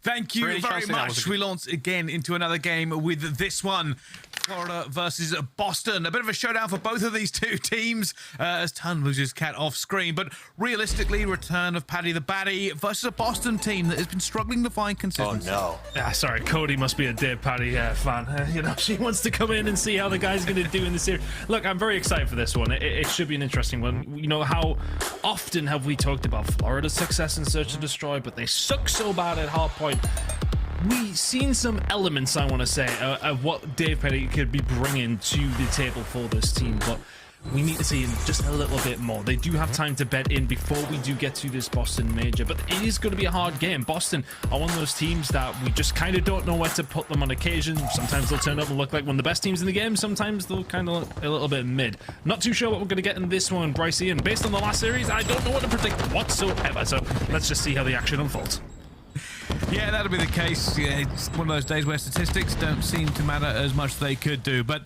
Thank you very much. We launch again into another game with this one. Florida versus Boston. A bit of a showdown for both of these two teams as Ton loses cat off screen. But realistically, return of Paddy the Baddie versus a Boston team that has been struggling to find consistency. Oh, no. Sorry, Cody must be a dear Paddy fan. You know, she wants to come in and see how the guy's going to do in the series. Look, I'm very excited for this one. It should be an interesting one. You know, how often have we talked about Florida's success in Search and Destroy, but they suck so bad at hardpoint. We've seen some elements, I want to say, of what Dave Petty could be bringing to the table for this team, but we need to see him just a little bit more. They do have time to bed in before we do get to this Boston major, but it is going to be a hard game. Boston are one of those teams that we just kind of don't know where to put them on occasion. Sometimes they'll turn up and look like one of the best teams in the game. Sometimes they'll kind of look a little bit mid. Not too sure what we're going to get in this one, Brycey, and based on the last series, I don't know what to predict whatsoever, so let's just see how the action unfolds. Yeah, that'll be the case. Yeah, it's one of those days where statistics don't seem to matter as much as they could do. But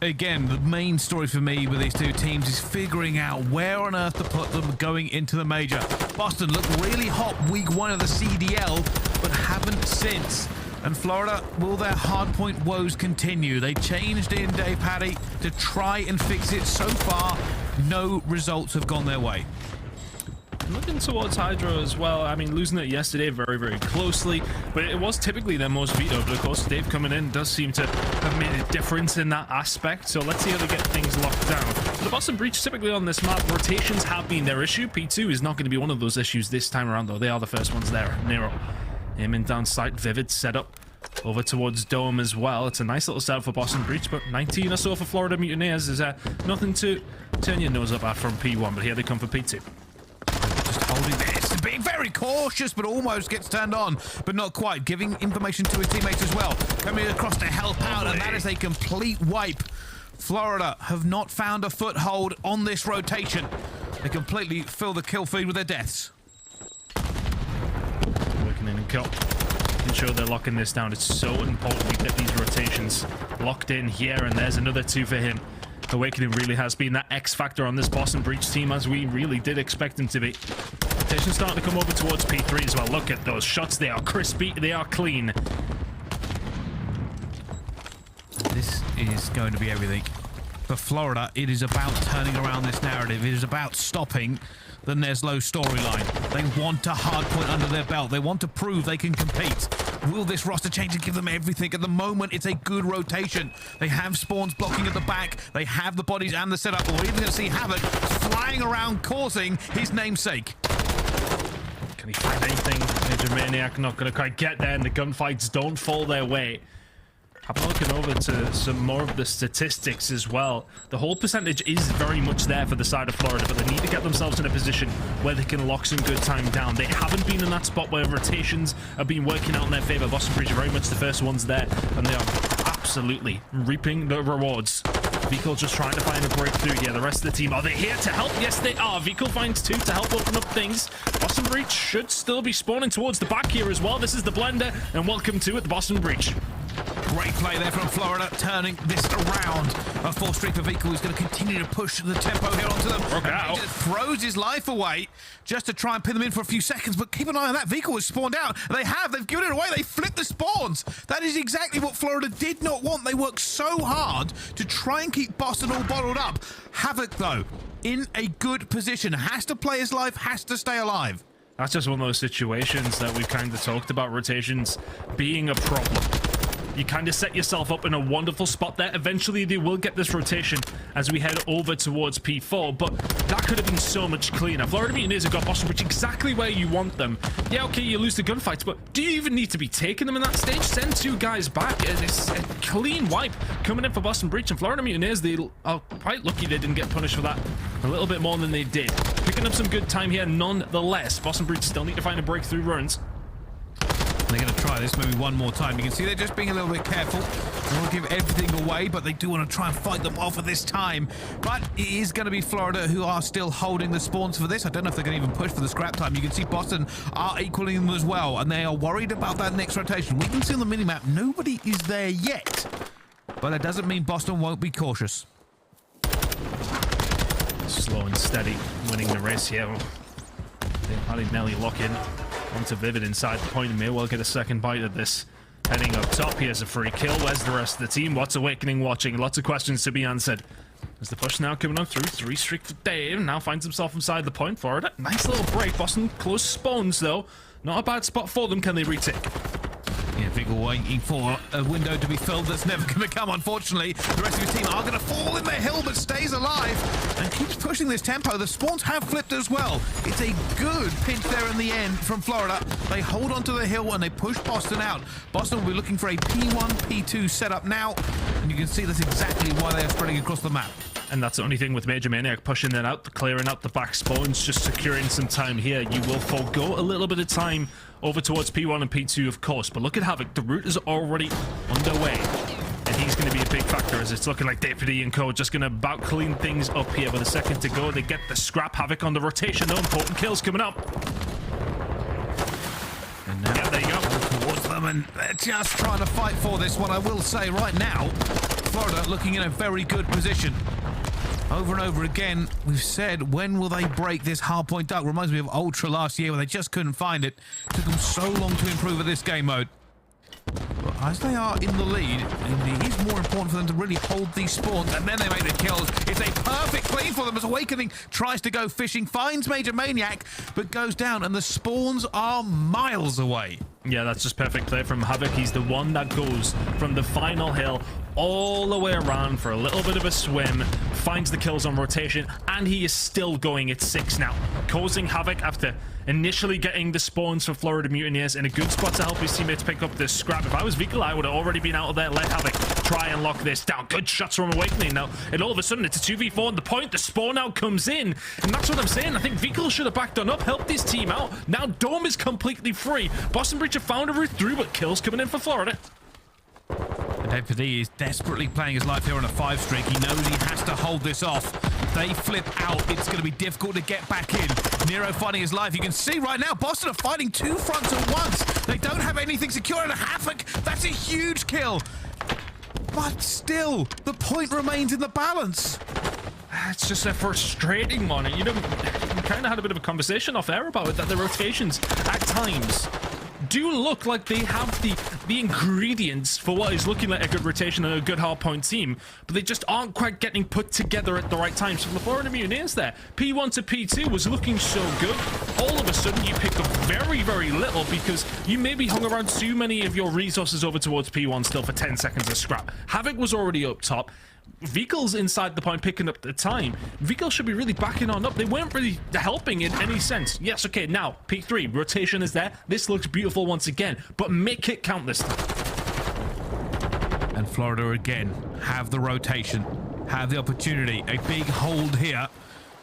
again, the main story for me with these two teams is figuring out where on earth to put them going into the major. Boston looked really hot week 1 of the CDL, but haven't since. And Florida, will their hardpoint woes continue? They changed in Dave Paddy to try and fix it. So far, no results have gone their way. Looking towards HyDra as well. I mean, losing it yesterday very, very closely, but it was typically their most veto. But of course, Dave coming in does seem to have made a difference in that aspect. So let's see how they get things locked down. The Boston Breach, typically on this map, rotations have been their issue. P2 is not going to be one of those issues this time around, though. They are the first ones there. Nero aiming down sight. Vivid setup over towards Dome as well. It's a nice little setup for Boston Breach, but 19 or so for Florida Mutineers is nothing to turn your nose up at from P1. But here they come for P2. Holding this, being very cautious, but almost gets turned on, but not quite. Giving information to his teammates as well. Coming across to help out, and that is a complete wipe. Florida have not found a foothold on this rotation. They completely fill the kill feed with their deaths. Awakening and kill. Ensure they're locking this down. It's so important we get these rotations locked in here, and there's another 2 for him. Awakening really has been that X factor on this Boston Breach team, as we really did expect him to be. Rotation starting to come over towards P3 as well. Look at those shots. They are crispy. They are clean. This is going to be everything. For Florida, it is about turning around this narrative. It is about stopping the Neslo storyline. They want a hard point under their belt. They want to prove they can compete. Will this roster change and give them everything? At the moment, it's a good rotation. They have spawns blocking at the back. They have the bodies and the setup. We're even going to see Havoc flying around, causing his namesake. Can he find anything? Major Maniac not going to quite get there, and the gunfights don't fall their way. I'm looking over to some more of the statistics as well. The hold percentage is very much there for the side of Florida, but they need to get themselves in a position where they can lock some good time down. They haven't been in that spot where rotations have been working out in their favor. Boston Breach are very much the first ones there, and they are absolutely reaping the rewards. Vico just trying to find a breakthrough here. The rest of the team, are they here to help? Yes, they are. Vico finds 2 to help open up things. Boston Breach should still be spawning towards the back here as well. This is the blender, and welcome to it, the Boston Breach. Great play there from Florida, turning this around. A 4th streak for Vico is going to continue to push the tempo here onto them. He just throws his life away just to try and pin them in for a few seconds, but keep an eye on that. Vico has spawned out. They've given it away. They flipped the spawns. That is exactly what Florida did not want. They worked so hard to try and keep Boston all bottled up. Havoc, though, in a good position. Has to play his life, has to stay alive. That's just one of those situations that we've kind of talked about, rotations being a problem. You kind of set yourself up in a wonderful spot there. Eventually, they will get this rotation as we head over towards P4, but that could have been so much cleaner. Florida Mutineers have got Boston Breach exactly where you want them. Yeah, okay, you lose the gunfights, but do you even need to be taking them in that stage? Send 2 guys back. It's a clean wipe coming in for Boston Breach, and Florida Mutineers, they are quite lucky they didn't get punished for that a little bit more than they did. Picking up some good time here nonetheless. Boston Breach still need to find a breakthrough runs. They're going to try this maybe one more time. You can see they're just being a little bit careful. They won't give everything away, but they do want to try and fight them off at this time. But it is going to be Florida who are still holding the spawns for this. I don't know if they're going to even push for the scrap time. You can see Boston are equaling them as well, and they are worried about that next rotation. We can see on the minimap, nobody is there yet. But that doesn't mean Boston won't be cautious. Slow and steady, winning the race here. They probably nearly lock in Onto Vivid inside the point, and may well get a second bite at this. Heading up top, here's a free kill. Where's the rest of the team? What's Awakening watching? Lots of questions to be answered. As the push now coming on through, 3 streak for Dave, now finds himself inside the point. Florida, nice little break. Boston close spawns though. Not a bad spot for them. Can they retake? Yeah, Vigil waiting for a window to be filled that's never going to come, unfortunately. The rest of his team are going to fall in the hill, but stays alive and keeps pushing this tempo. The spawns have flipped as well. It's a good pinch there in the end from Florida. They hold onto the hill and they push Boston out. Boston will be looking for a P1, P2 setup now, and you can see that's exactly why they are spreading across the map. And that's the only thing with Major Maniac, pushing it out, clearing out the back spawns, just securing some time here. You will forego a little bit of time over towards P1 and P2, of course, but look at Havoc. The route is already underway, and he's going to be a big factor as it's looking like Deputy and Co. just going to about clean things up here. With a second to go, they get the scrap. Havoc on the rotation, though. Important kills coming up. And now, yeah, there you go. Towards them, and they're just trying to fight for this one. I will say right now, Florida looking in a very good position. Over and over again, we've said, when will they break this hardpoint duck? Reminds me of Ultra last year where they just couldn't find it. Took them so long to improve at this game mode. But as they are in the lead, it is more important for them to really hold these spawns, and then they make the kills. It's a perfect clean for them as Awakening tries to go fishing, finds Major Maniac, but goes down, and the spawns are miles away. Yeah, that's just perfect play from Havoc. He's the one that goes from the final hill all the way around for a little bit of a swim, finds the kills on rotation, and he is still going at 6 now, causing havoc after initially getting the spawns for Florida Mutineers in a good spot to help his teammates pick up this scrap. If I was Vigil, I would have already been out of there. Let Havoc try and lock this down. Good shots from Awakening now, and all of a sudden it's a 2v4 on the point. The spawn out comes in, and that's what I'm saying. I think Vigil should have backed on up, helped his team out. Now Dome is completely free. Boston Breach have found a route through, but kills coming in for Florida. And Deputy is desperately playing his life here on a 5 streak. He knows he has to hold this off. If they flip out, it's going to be difficult to get back in. Nero fighting his life. You can see right now, Boston are fighting 2 fronts at once. They don't have anything secure, and Havoc, that's a huge kill. But still, the point remains in the balance. It's just a frustrating one. You know, we kind of had a bit of a conversation off air about it, that the rotations at times do look like they have the ingredients for what is looking like a good rotation and a good hardpoint team, but they just aren't quite getting put together at the right time. So the Florida Mutineers there, P1 to P2 was looking so good. All of a sudden you pick up very, very little because you maybe hung around too many of your resources over towards P1 still for 10 seconds of scrap. Havoc was already up top. Vigil's inside the point picking up the time. Vigil should be really backing on up. They weren't really helping in any sense. Yes, okay, now P3 rotation is there. This looks beautiful once again, but make it count this time. And Florida again have the rotation, have the opportunity. A big hold here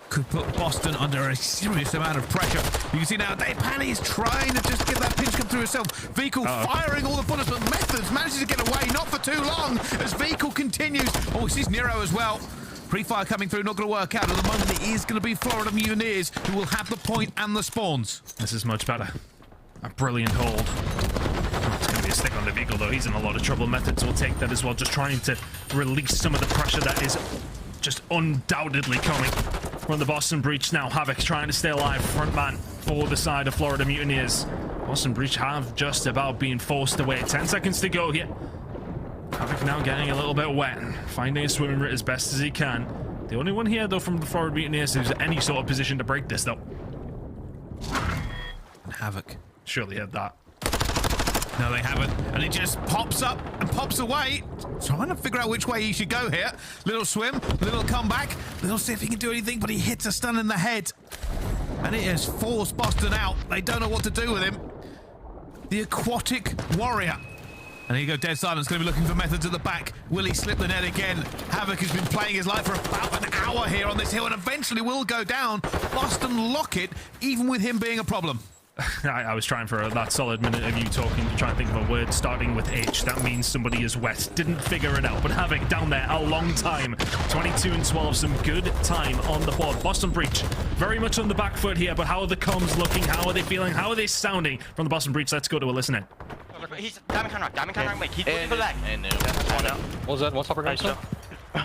could put Boston under a serious amount of pressure. You can see now Panny is trying to just get that pinch come through herself. Vehicle firing all the bullets, but Methodz manages to get away, not for too long, as Vehicle continues. Oh, he sees Nero as well. Pre-fire coming through, not going to work out. At the moment, it is going to be Florida Mutineers who will have the point and the spawns. This is much better. A brilliant hold. It's going to be a stick on the Vehicle, though. He's in a lot of trouble. Methodz will take that as well, just trying to release some of the pressure that is just undoubtedly coming from the Boston Breach now. Havoc trying to stay alive, front man for the side of Florida Mutineers. Boston Breach have just about been forced away. 10 seconds to go here. Havoc now getting a little bit wet, finding a swimming route as best as he can. The only one here, though, from the Florida Mutineers who's in any sort of position to break this, though. And Havoc Surely had that. No, they haven't. And it just pops up and pops away. Trying to figure out which way he should go here. Little swim, little comeback. Little see if he can do anything, but he hits a stun in the head. And it has forced Boston out. They don't know what to do with him. The aquatic warrior. And here you go, dead silence. Going to be looking for Methodz at the back. Will he slip the net again? Havoc has been playing his life for about an hour here on this hill and eventually will go down. Boston lock it, even with him being a problem. I was trying for that solid minute of you talking to try and think of a word starting with H. That means somebody is wet. Didn't figure it out, but Havoc down there a long time. 22 and 12, some good time on the board. Boston Breach very much on the back foot here, but how are the comms looking? How are they feeling? How are they sounding from the Boston Breach? Let's go to a listen in. He's diamond counter, wait, keep looking for lag. One out. What's that? What's up, Røkkr?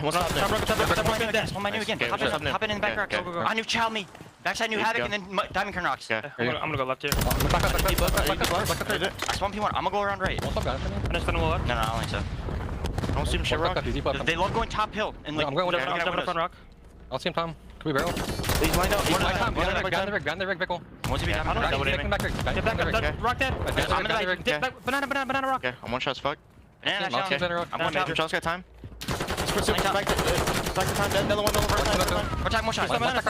What's up? One my new again. Hop in the back, go. On you, child me. Backside new Haddock and then Diamond Crown Rocks. Yeah, I'm gonna go left here. Back up. I spawn P1. I'm gonna go around right. What's up, guys? I'm just gonna go left. No, I don't think so. I don't see him shit rock. They love going top hill and like. I'm going I'm jumping up front rock. I'll see him, Tom. Can we barrel? He's lined up. Behind the rig, Bickle. Wants to be Diamond I Crown don't Rocks. know. Get back, Back, rock dead. I'm in the right. Banana rock. Okay, I'm one shot as fuck. Banana Okay. down. I'm one Major, top. Shot's got time. Back to time. Another one, One time, one shot. Negative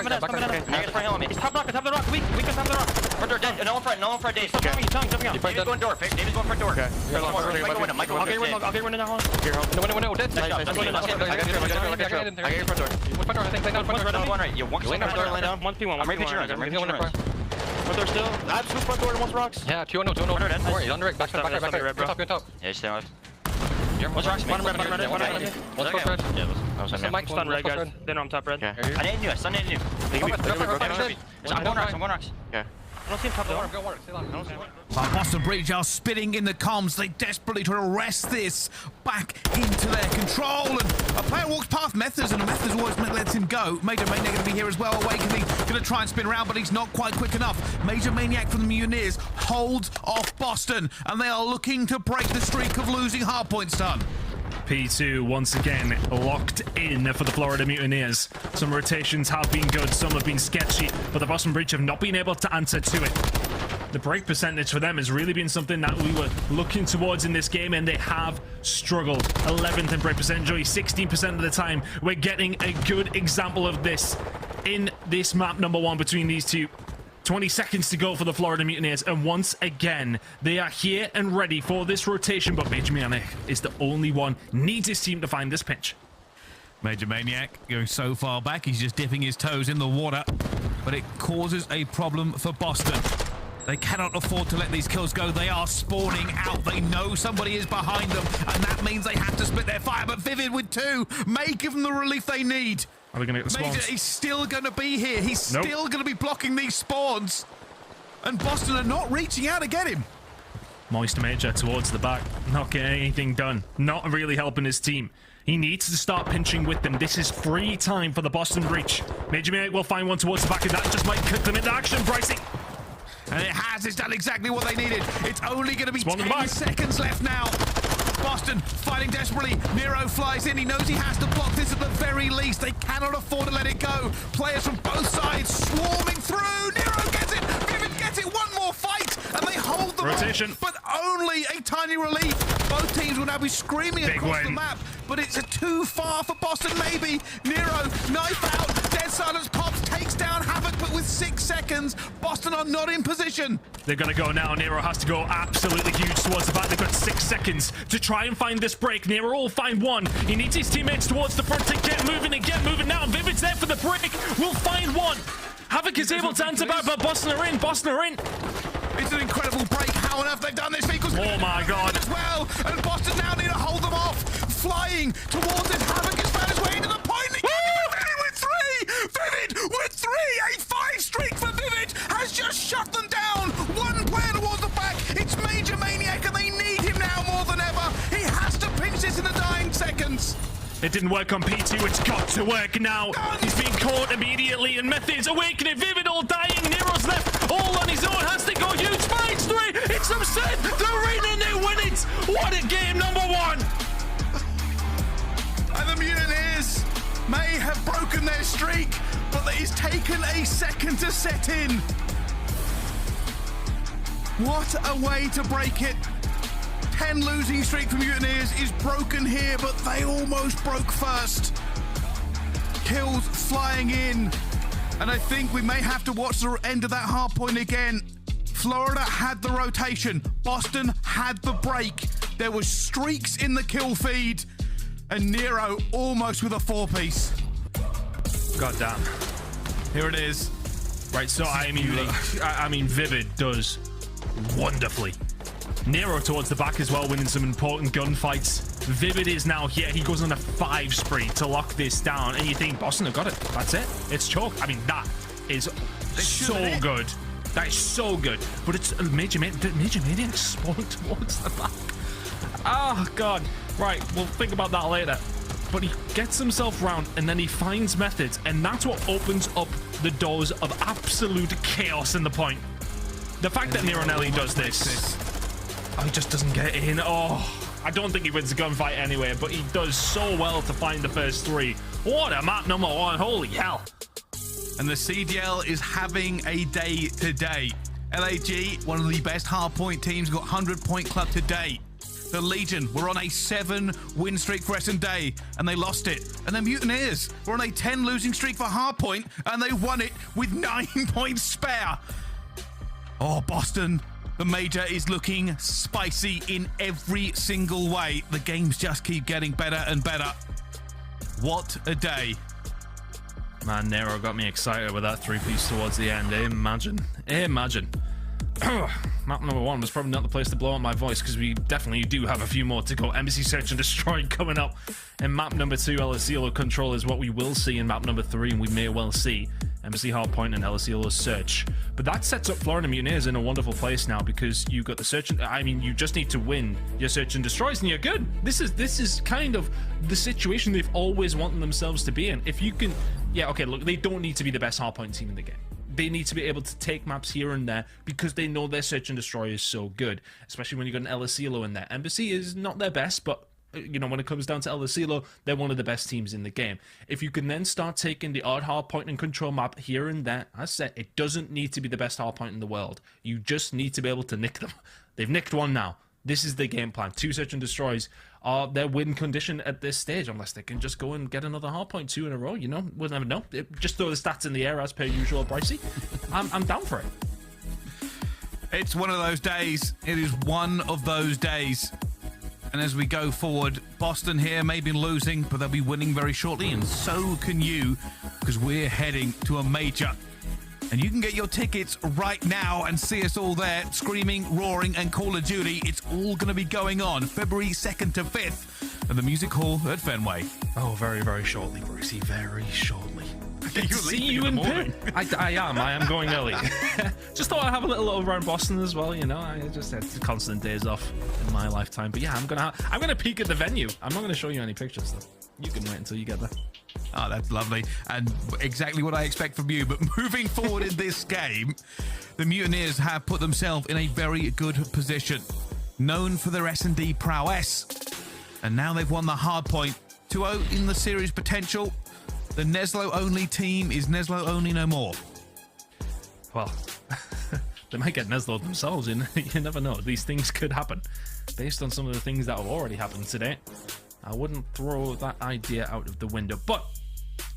front hill on me. He's top rock, top of the rock. Weak on top of the rock. Front door dead. No one front. Dave's. Jumping out. Dave's going door. Dave's going front door. Okay. Michael window. I'll get one in that hole. No, dead. Nice job. I got your front door. One right. You one Lay down, lay down. 1P1. I'm raping runs. Front door still. I have two front door and one's rocks. Yeah, 2-0. Don't worry, on the rig. Back. Top. Yeah, stay alive. What's rocks? One red. What's first red? Yeah, that was him. Mike, Stun red, guys. Then I'm top red. Okay. I didn't do it. Stun didn't do. I'm going rocks. Okay. I don't see him top door. Go water. Stay long. While Boston Breach are spitting in the comms, they desperately try to wrest this back into their control. And a player walks past Methodz, and Methodz always lets him go. Major Maniac going to be here as well. Awakening going to try and spin around, but he's not quite quick enough. Major Maniac from the Mutineers holds off Boston, and they are looking to break the streak of losing hardpoint stun. P2 once again locked in for the Florida Mutineers. Some rotations have been good, some have been sketchy, but the Boston Breach have not been able to answer to it. The break percentage for them has really been something that we were looking towards in this game, and they have struggled. 11th in break percentage, only 16% of the time. We're getting a good example of this in this map number 1 between these two. 20 seconds to go for the Florida Mutineers, and once again, they are here and ready for this rotation, but Major Maniac is the only one, needs his team to find this pinch. Major Maniac going so far back, he's just dipping his toes in the water, but it causes a problem for Boston. They cannot afford to let these kills go. They are spawning out. They know somebody is behind them, and that means they have to split their fire, but Vivid with 2 may give them the relief they need. Are we going to get the spawns? Major is still going to be here. He's still going to be blocking these spawns. And Boston are not reaching out to get him. Moist Major towards the back. Not getting anything done. Not really helping his team. He needs to start pinching with them. This is free time for the Boston Breach. Major Maniac will find one towards the back, and that just might kick them into action. Pricing. And it has. It's done exactly what they needed. It's only going to be Spawn 10 seconds left now. Boston fighting desperately. Nero flies in. He knows he has to block this at the very least. They cannot afford to let it go. Players from both sides swarming through. Nero gets it. Vivid gets it. One more fight, and they hold the rotation, but only a tiny relief. Both teams will now be screaming across the map, but it's too far for Boston. Maybe Nero knife out. Dead silence pops, takes down Havoc, but with 6 seconds, Boston are not in position. They're going to go now. Nero has to go absolutely huge towards the back. They've got 6 seconds to try and find this break. Nero will find one. He needs his teammates towards the front to get moving and get moving now. Vivid's there for the break. We'll find one. Havoc is able to answer back, but Boston are in. Boston are in. It's an incredible break. How on earth they've done this? Oh my God. As well, and Boston now need to hold them off. Flying towards this. Havoc has found his way into the point. Vivid with 3. Vivid with 3. A 5 streak for Vivid has just shut them down. One player towards the back. It's Major Maniac, and they need him now more than ever. He has to pinch this in the dying seconds. It didn't work on P2. It's got to work now. He's being caught immediately, and Methodz awakening. Vivid all dying. Nero's left all on his own. Has to go huge. Finds 3. It's upset. They're in and they win it. What a game number 1. And the Mutineers may have broken their streak, but it has taken a second to set in. What a way to break it. 10 losing streak for Mutineers is broken here, but they almost broke first. Kills flying in. And I think we may have to watch the end of that hard point again. Florida had the rotation. Boston had the break. There was streaks in the kill feed. And Nero almost with a 4-piece. God damn. Here it is. Right, so I mean, Vivid does wonderfully. Nero towards the back as well, winning some important gunfights. Vivid is now here. He goes on a 5 spree to lock this down, and you think Boston have got it. That's it. It's chalk. I mean, that is so good. That is so good. But it's Major Maniac spawning towards the back. Oh God. Right, we'll think about that later. but he gets himself round and then he finds Methodz, and that's what opens up the doors of absolute chaos in the point. The fact that Nero does this, oh, he just doesn't get in. Oh, I don't think he wins the gunfight anyway, but he does so well to find the first 3. What a map number 1, holy hell. And the CDL is having a day today. LAG, one of the best hardpoint teams, got 100-point club today. The Legion were on a 7-win streak for S&D, and they lost it. And the Mutineers were on a 10-losing streak for hardpoint, and they won it with 9 points spare. Oh, Boston, the Major is looking spicy in every single way. The games just keep getting better and better. What a day. Man, Nero got me excited with that 3-piece towards the end. Imagine. Map number 1 was probably not the place to blow up my voice, because we definitely do have a few more to go. Embassy Search and Destroy coming up. And map number 2, aLLeY Control, is what we will see in map number 3, and we may well see Embassy Hardpoint and aLLeY Search. But that sets up Florida Mutineers in a wonderful place now, because you got the Search and... I mean, you just need to win your Search and Destroys and you're good. This is kind of the situation they've always wanted themselves to be in. If you can... Yeah, okay, look, they don't need to be the best hardpoint team in the game. They need to be able to take maps here and there because they know their Search and Destroy is so good, especially when you got an aLLeY in there. Embassy is not their best, but you know, when it comes down to aLLeY, they're one of the best teams in the game. If you can then start taking the odd hardpoint and control map here and there, as I said, it doesn't need to be the best hardpoint in the world. You just need to be able to nick them. They've nicked one now. This is the game plan. 2 Search and Destroys are their win condition at this stage, unless they can just go and get another hardpoint 2 in a row. You know, we'll never know. Just throw the stats in the air as per usual, Brycey. I'm down for it. It's one of those days. It is one of those days. And as we go forward, Boston here may be losing, but they'll be winning very shortly, and so can you, because we're heading to a major. And you can get your tickets right now and see us all there, screaming, roaring, and Call of Duty. It's all going to be going on February 2nd to 5th at the Music Hall at Fenway. Oh, very, very shortly, Brucey. Very shortly. See you in Pit. I am going early. Just thought I'd have a little over around Boston as well, you know. I just had constant days off in my lifetime. But yeah, I'm gonna peek at the venue. I'm not gonna show you any pictures though. You can wait until you get there. Oh, that's lovely. And exactly what I expect from you. But moving forward in this game, the Mutineers have put themselves in a very good position. Known for their S&D prowess. And now they've won the hardpoint. 2-0 in the series potential. The Neslo only team is Neslo only no more. Well, they might get Neslo themselves in. You never know. These things could happen. Based on some of the things that have already happened today, I wouldn't throw that idea out of the window. But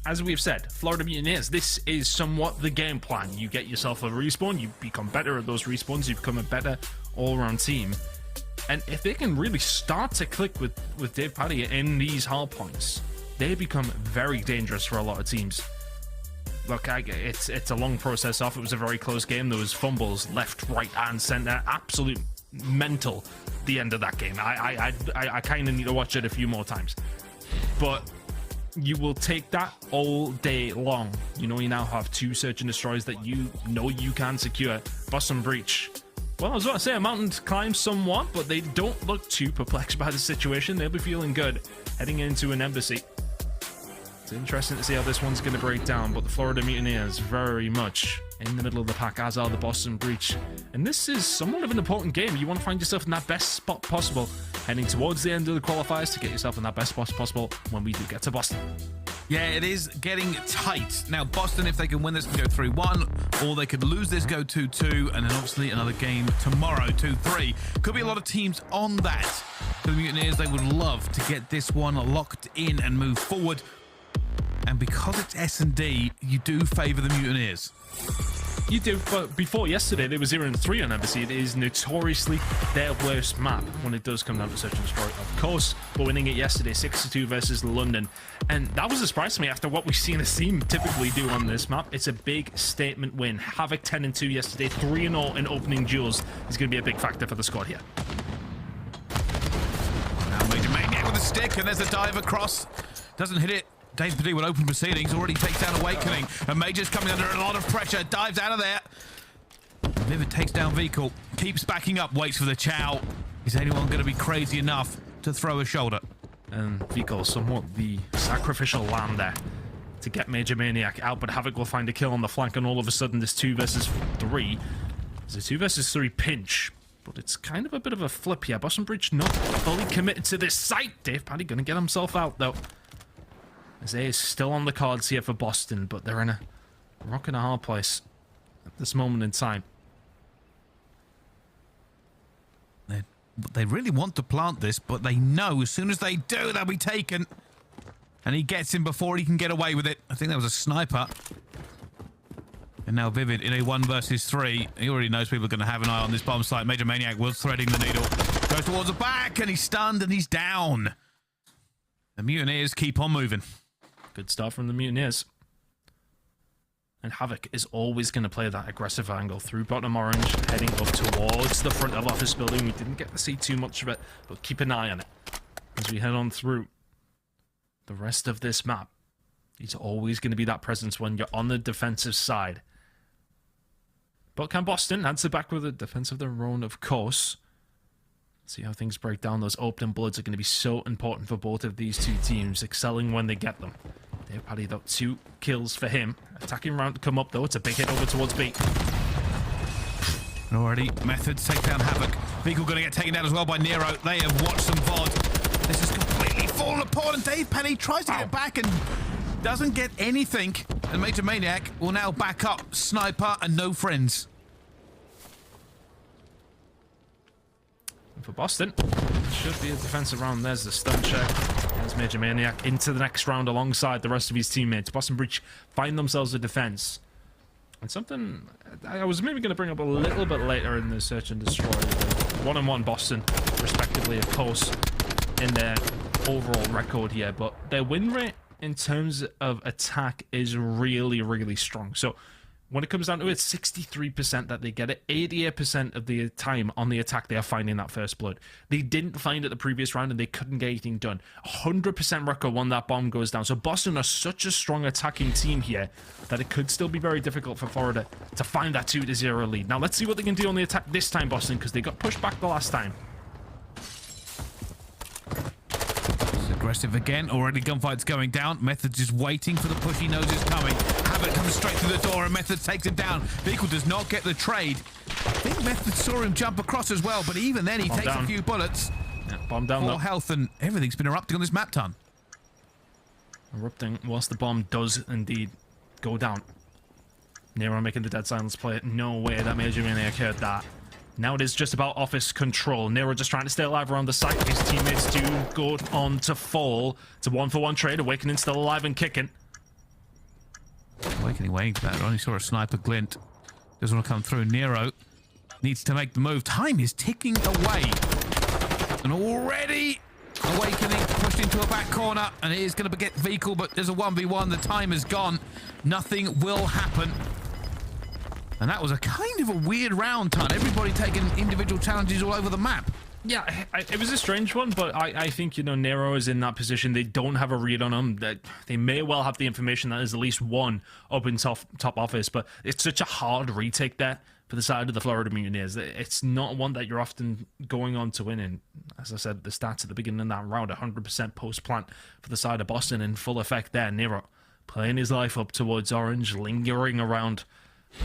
as we've said, Florida Mutineers, this is somewhat the game plan. You get yourself a respawn, you become better at those respawns, you become a better all-around team. And if they can really start to click with Dave Paddy in these hard points, they become very dangerous for a lot of teams. Look, it's a long process off. It was a very close game. There was fumbles left, right, and center. Absolute mental. The end of that game. I kind of need to watch it a few more times. But you will take that all day long. You know, you now have 2 Search and Destroys that you know you can secure. Boston Breach. Well, I was about to say a mountain climb somewhat, but they don't look too perplexed by the situation. They'll be feeling good heading into an embassy. It's interesting to see how this one's going to break down, but the Florida Mutineers very much in the middle of the pack, as are the Boston Breach. And this is somewhat of an important game. You want to find yourself in that best spot possible, heading towards the end of the qualifiers to get yourself in that best spot possible when we do get to Boston. Yeah, it is getting tight. Now, Boston, if they can win this, can go 3-1, or they could lose this, go 2-2, and then obviously another game tomorrow, 2-3. Could be a lot of teams on that. For the Mutineers, they would love to get this one locked in and move forward. And because it's S&D, you do favour the Mutineers. You do, but before yesterday, they were 0-3 on Embassy. It is notoriously their worst map when it does come down to Search and Destroy. Of course, but winning it yesterday, 6-2 versus London. And that was a surprise to me after what we've seen a team typically do on this map. It's a big statement win. Havoc 10-2 yesterday, 3-0 in opening duels is going to be a big factor for the squad here. Now Major Maniac with a stick, and there's a dive across. Doesn't hit it. Dave Paddy with open proceedings, already takes down Owakening, and Major's coming under a lot of pressure, dives out of there. Vivid takes down Vehicle, keeps backing up, waits for the chow. Is anyone going to be crazy enough to throw a shoulder? And Vico somewhat the sacrificial lamb there to get Major Maniac out, but Havoc will find a kill on the flank, and all of a sudden this 2 versus 3. It's a 2 versus 3 pinch, but it's kind of a bit of a flip here. Boston Bridge not fully committed to this site. Dave Paddy gonna get himself out though. As A is still on the cards here for Boston, but they're in a rock and a hard place at this moment in time. They really want to plant this, but they know as soon as they do, they'll be taken. And he gets him before he can get away with it. I think that was a sniper. And now Vivid in a 1 versus 3. He already knows people are going to have an eye on this bomb site. Major Maniac was threading the needle. Goes towards the back, and he's stunned, and he's down. The Mutineers keep on moving. Good start from the Mutineers. And Havoc is always going to play that aggressive angle through bottom orange, heading up towards the front of office building. We didn't get to see too much of it, but keep an eye on it as we head on through the rest of this map. He's always going to be that presence when you're on the defensive side. But can Boston answer back with a defense of their own, of course. See how things break down. Those opening bloods are going to be so important for both of these two teams, excelling when they get them. Dave Paddy, though, 2 kills for him. Attacking round to come up, though. It's a big hit over towards B. And already, Methodz take down Havoc. Beagle going to get taken down as well by Nero. They have watched some VOD. This is completely fallen apart, and Dave Paddy tries to get back and doesn't get anything. And Major Maniac will now back up. Sniper and no friends. And for Boston, should be a defensive round. There's the stun check. There's Major Maniac into the next round alongside the rest of his teammates. Boston Breach find themselves a defense. And something I was maybe going to bring up a little bit later in the search and destroy. 1-1 Boston, respectively, of course, in their overall record here. But their win rate in terms of attack is really, really strong. So when it comes down to it, 63% that they get it. 88% of the time on the attack, they are finding that first blood. They didn't find it the previous round, and they couldn't get anything done. 100% Røkkr when that bomb goes down. So Boston are such a strong attacking team here that it could still be very difficult for Florida to find that 2-0 lead. Now, let's see what they can do on the attack this time, Boston, because they got pushed back the last time. Aggressive again. Already gunfight's going down. Methodz is waiting for the push. He knows it's coming. Havoc comes straight through the door, and Methodz takes him down. Vehicle does not get the trade. I think Methodz saw him jump across as well, but even then he takes a few bullets. Yeah, bomb down, Full health, and everything's been erupting on this map ton. Erupting whilst the bomb does indeed go down. Nero making the dead silence play. No way that Major Maniac heard that. Now it is just about office control. Nero just trying to stay alive around the site. His teammates do go on to fall. It's a 1-for-1 trade. Awakening still alive and kicking. Awakening waiting for that. Only saw a sniper glint. Doesn't want to come through. Nero needs to make the move. Time is ticking away. And already Awakening pushed into a back corner. And it is going to get vehicle, but there's a 1v1. The time is gone. Nothing will happen. And that was a kind of a weird round, ton. Everybody taking individual challenges all over the map. Yeah, it was a strange one, but I think, you know, Nero is in that position. They don't have a read on him. That they may well have the information that there's at least one up in top office, but it's such a hard retake there for the side of the Florida Mutineers. It's not one that you're often going on to win in. As I said at the start, at the beginning of that round, 100% post-plant for the side of Boston in full effect there. Nero playing his life up towards orange, lingering around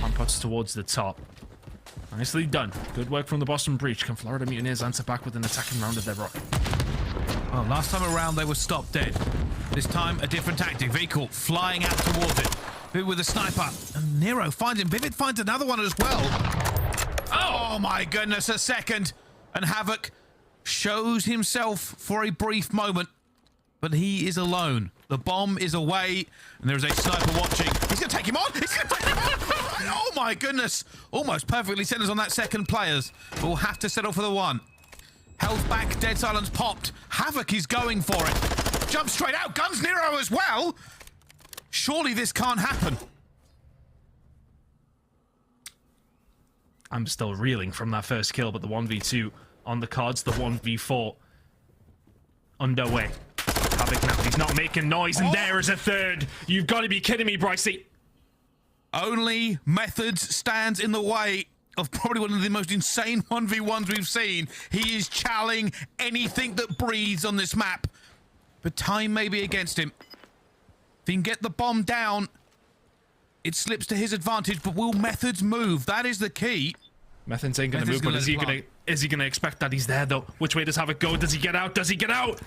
on puts towards the top. Nicely done. Good work from the Boston Breach. Can Florida Mutineers answer back with an attacking round of their own? Well, last time around they were stopped dead. This time a different tactic. Vehicle flying out towards it. Vivid with a sniper. And Nero finds him. Vivid finds another one as well. Oh my goodness, a second. And Havoc shows himself for a brief moment. But he is alone. The bomb is away, and there's a sniper watching. He's going to take him on! He's going to take him on! Oh my goodness! Almost perfectly centers on that second players. But we'll have to settle for the one. Health back, dead silence popped. Havoc is going for it. Jump straight out, guns Nero as well! Surely this can't happen. I'm still reeling from that first kill, but the 1v2 on the cards, the 1v4 underway. Havoc now, he's not making noise, and there is a third. You've got to be kidding me, Brycey. Only Methodz stands in the way of probably one of the most insane 1v1s we've seen. He is challenging anything that breathes on this map. But time may be against him. If he can get the bomb down, it slips to his advantage, but will Methodz move? That is the key. Methodz ain't gonna move, but is he gonna expect that he's there though? Which way does Havoc go? Does he get out? Does he get out?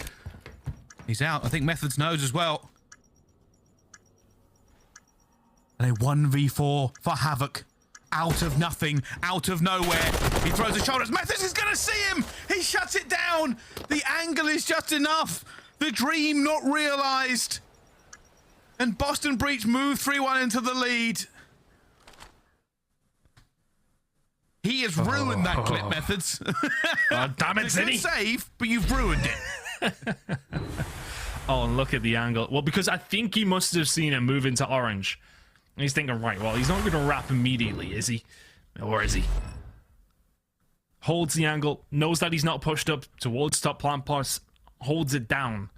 He's out. I think Methodz knows as well. And a 1v4 for Havoc. Out of nothing, out of nowhere. He throws the shoulders. Methodz is gonna see him! He shuts it down! The angle is just enough. The dream not realized. And Boston Breach move 3-1 into the lead. He has ruined that clip, Methodz. Oh, damn it, It's a good Zinni. save, but you've ruined it. Oh, and look at the angle. Well, because I think he must have seen him move into orange. And he's thinking, right, well, he's not going to wrap immediately, is he? Or is he? Holds the angle, knows that he's not pushed up towards top plant pots, holds it down.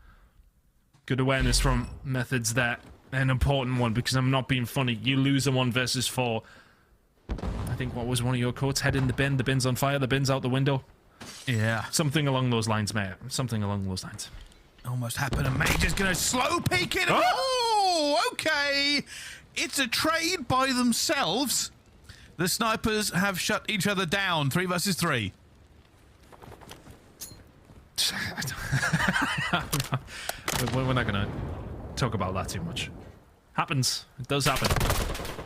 Good awareness from Methodz there. An important one, because I'm not being funny. You lose a 1 versus 4. I think, what was one of your quotes? Head in the bin, the bin's on fire, the bin's out the window. Yeah. Something along those lines, mate. Something along those lines. Almost happened, and Major's gonna slow peek it. Oh, okay. It's a trade by themselves. The snipers have shut each other down. 3 versus 3. We're not gonna talk about that too much. Happens. It does happen.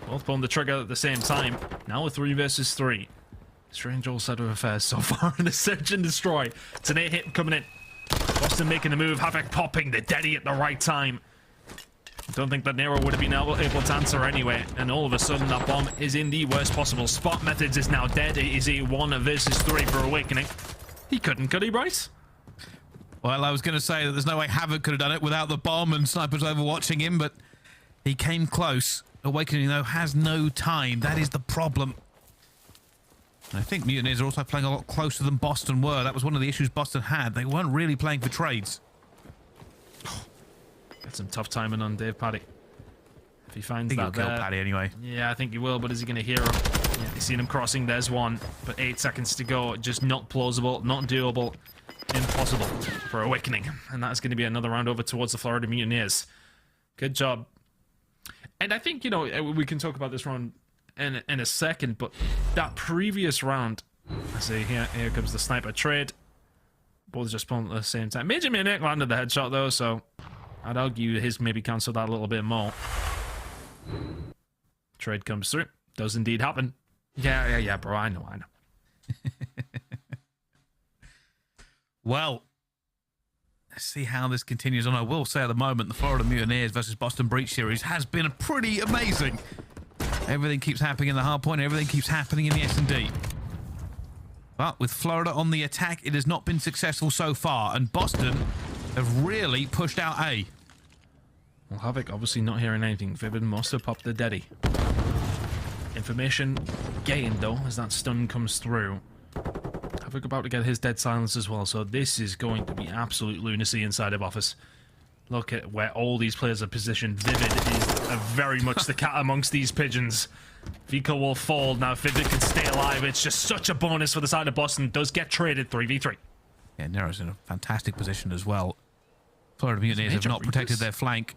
Both pulling the trigger at the same time. Now a 3 versus 3. Strange old set of affairs so far in the search and destroy. It's an 8 hit coming in. Boston making the move. Havoc popping the Deddy at the right time. Don't think that Nero would have been able to answer anyway. And all of a sudden that bomb is in the worst possible spot. Methodz is now dead. It is a 1 versus 3 for Awakening. He couldn't, could he, Bryce? Well, I was going to say that there's no way Havoc could have done it without the bomb and snipers overwatching him, but he came close. Awakening, though, has no time. That is the problem. And I think Mutineers are also playing a lot closer than Boston were. That was one of the issues Boston had. They weren't really playing for trades. Got some tough timing on Dave Paddy. If he finds I think that he'll there. kill Paddy anyway. Yeah, I think he will, but is he going to hear him? Yeah, you seen him crossing. There's one. But 8 seconds to go. Just not plausible, not doable. Impossible for Awakening. And that's going to be another round over towards the Florida Mutineers. Good job. And I think, you know, we can talk about this round in a second, but that previous round, I see here comes the sniper trade. Both just pulling at the same time. Major Maniac landed the headshot though, so I'd argue his maybe cancelled that a little bit more. Trade comes through. Does indeed happen. Yeah, bro, I know. Well, let's see how this continues on. I will say at the moment, the Florida Mutineers versus Boston Breach series has been pretty amazing. Everything keeps happening in the hard point. Everything keeps happening in the S&D. But with Florida on the attack, it has not been successful so far. And Boston have really pushed out A. Well, Havoc obviously not hearing anything. Vivid must have popped the Deddy. Information gained, though, as that stun comes through. Havoc about to get his dead silence as well, so this is going to be absolute lunacy inside of office. Look at where all these players are positioned. Vivid is very much the cat amongst these pigeons. Vico will fall. Now Vivid can stay alive. It's just such a bonus for the side of Boston. Does get traded 3v3. Yeah, Nero's in a fantastic position as well. Florida Mutineers have not protected their flank.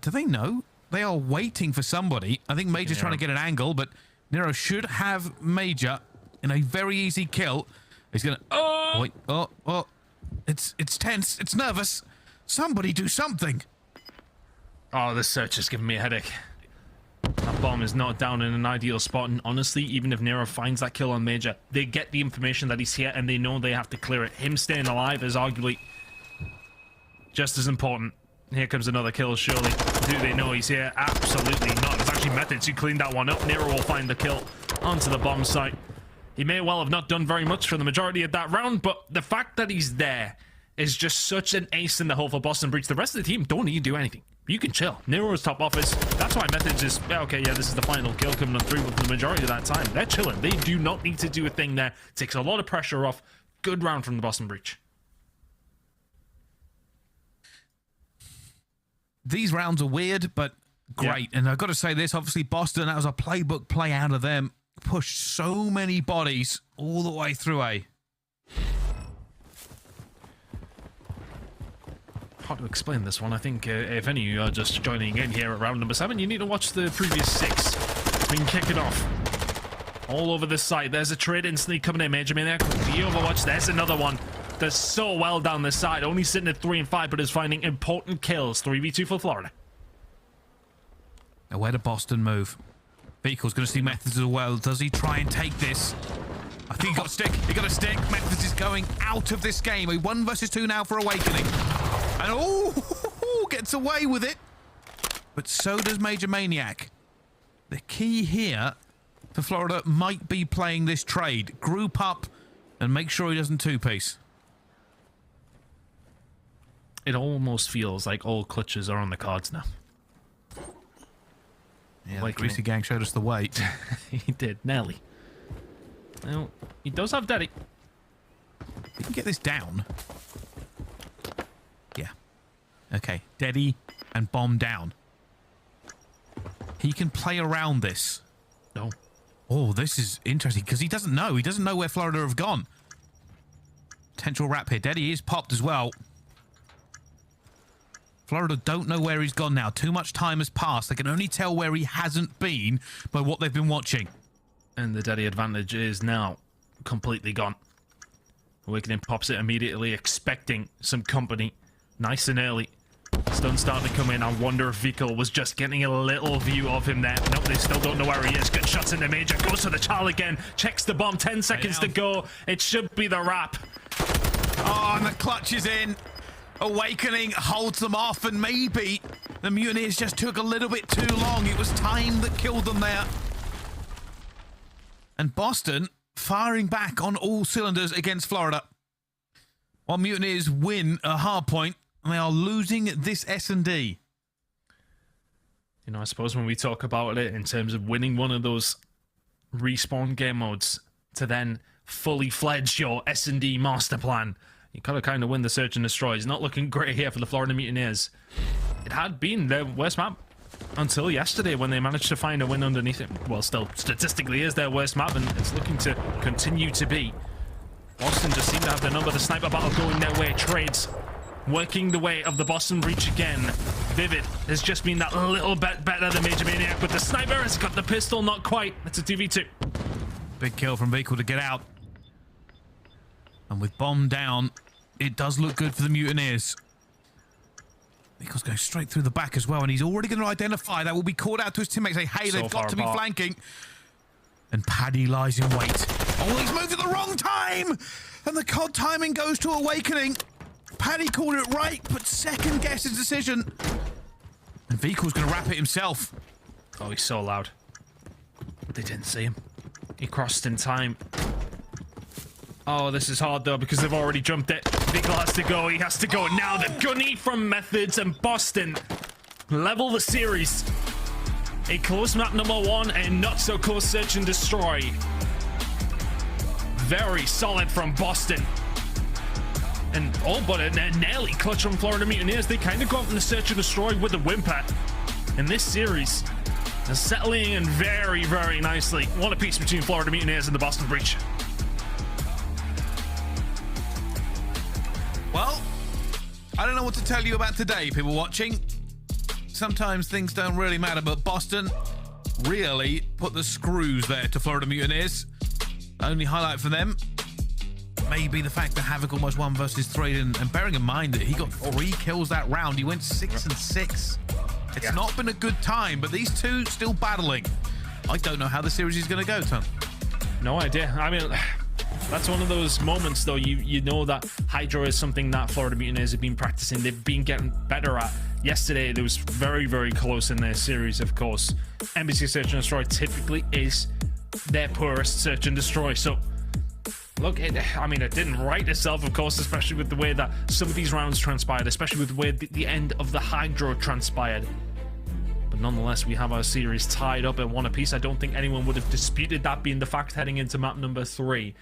Do they know? They are waiting for somebody. I think Major's trying to get an angle, but Nero should have Major in a very easy kill. He's gonna... Oh! Wait. Oh. It's tense. It's nervous. Somebody do something. Oh, this search is giving me a headache. That bomb is not down in an ideal spot, and honestly, even if Nero finds that kill on Major, they get the information that he's here, and they know they have to clear it. Him staying alive is arguably just as important. Here comes another kill, surely. Do they know he's here? Absolutely not. It's actually Methodz who cleaned that one up. Nero will find the kill onto the bomb site. He may well have not done very much for the majority of that round, but the fact that he's there is just such an ace in the hole for Boston Breach. The rest of the team don't need to do anything. You can chill. Nero's top office. That's why Methodz is, okay, yeah, this is the final kill coming on through, but for the majority of that time, they're chilling. They do not need to do a thing there. Takes a lot of pressure off. Good round from the Boston Breach. These rounds are weird, but great. Yeah. And I've got to say this, obviously Boston, that was a playbook play out of them. Pushed so many bodies all the way through A. hard to explain this one. I think if any of you are just joining in here at round number 7, you need to watch the previous 6. We can kick it off. All over this side. There's a trade instantly coming in. Major Maniac with the Overwatch. There's another one. They're so well down this side. Only sitting at 3 and 5, but is finding important kills. 3v2 for Florida. Now where did Boston move? Vehicle's going to see Methodz as well. Does he try and take this? I think he got a stick. He got a stick. Methodz is going out of this game. A 1 versus 2 now for Owakening. And oh, gets away with it. But so does Major Maniac. The key here for Florida might be playing this trade. Group up and make sure he doesn't two-piece. It almost feels like all clutches are on the cards now. Yeah, the Greasy Gang showed us the way. He did, nearly. Well, he does have Daddy. He can get this down. Yeah. Okay, Daddy and bomb down. He can play around this. No. Oh, this is interesting because he doesn't know. He doesn't know where Florida have gone. Potential wrap here. Daddy is popped as well. Florida don't know where he's gone now. Too much time has passed. They can only tell where he hasn't been by what they've been watching. And the Daddy advantage is now completely gone. Awakening pops it immediately, expecting some company. Nice and early. Stun starting to come in. I wonder if Vehicle was just getting a little view of him there. Nope, they still don't know where he is. Good shots in the Major. Goes to the child again. Checks the bomb. 10 seconds to go. It should be the wrap. Oh, and the clutch is in. Awakening holds them off, and maybe the Mutineers just took a little bit too long. It was time that killed them there. And Boston firing back on all cylinders against Florida. While Mutineers win a hard point, they are losing this S&D. You know, I suppose when we talk about it in terms of winning one of those respawn game modes to then fully fledge your S&D master plan, you gotta kind of win the search and destroy. It's not looking great here for the Florida Mutineers. It had been their worst map until yesterday when they managed to find a win underneath it. Well, still, statistically is their worst map, and it's looking to continue to be. Boston just seem to have the number. The sniper battle going their way. Trades working the way of the Boston breach again. Vivid has just been that little bit better than Major Maniac, but the sniper has got the pistol, not quite. It's a 2v2. Big kill from Vehicle to get out. And with bomb down, it does look good for the Mutineers. Vehicle's going straight through the back as well, and he's already going to identify. That will be called out to his teammates. Say, hey, they've got to be flanking. And Paddy lies in wait. Oh, he's moved at the wrong time! And the COD timing goes to Awakening. Paddy called it right, but second guess his decision. And Vehicle's going to wrap it himself. Oh, he's so loud. They didn't see him. He crossed in time. Oh, this is hard, though, because they've already jumped it. Vehicle has to go. He has to go. Now the gunny from Methodz and Boston level the series. A close map number 1 and not so close search and destroy. Very solid from Boston. And oh, but a nearly clutch from Florida Mutineers. They kind of go out in the search and destroy with a whimper. In this series, they're settling in very, very nicely. One apiece between Florida Mutineers and the Boston breach. Well, I don't know what to tell you about today, people watching. Sometimes things don't really matter, but Boston really put the screws there to Florida Mutineers. Only highlight for them, maybe the fact that Havoc almost 1 versus 3, and bearing in mind that he got 3 kills that round, he went 6 and 6. It's not been a good time, but these two still battling. I don't know how the series is going to go, Tom. No idea. I mean, that's one of those moments, though. You know that HyDra is something that Florida Mutineers have been practicing. They've been getting better at. Yesterday, there was very, very close in their series, of course. aBeZy Search and Destroy typically is their poorest search and destroy. So, look, I mean, it didn't write itself, of course, especially with the way that some of these rounds transpired, especially with the way the end of the HyDra transpired. But nonetheless, we have our series tied up at 1 apiece. I don't think anyone would have disputed that being the fact heading into map number 3.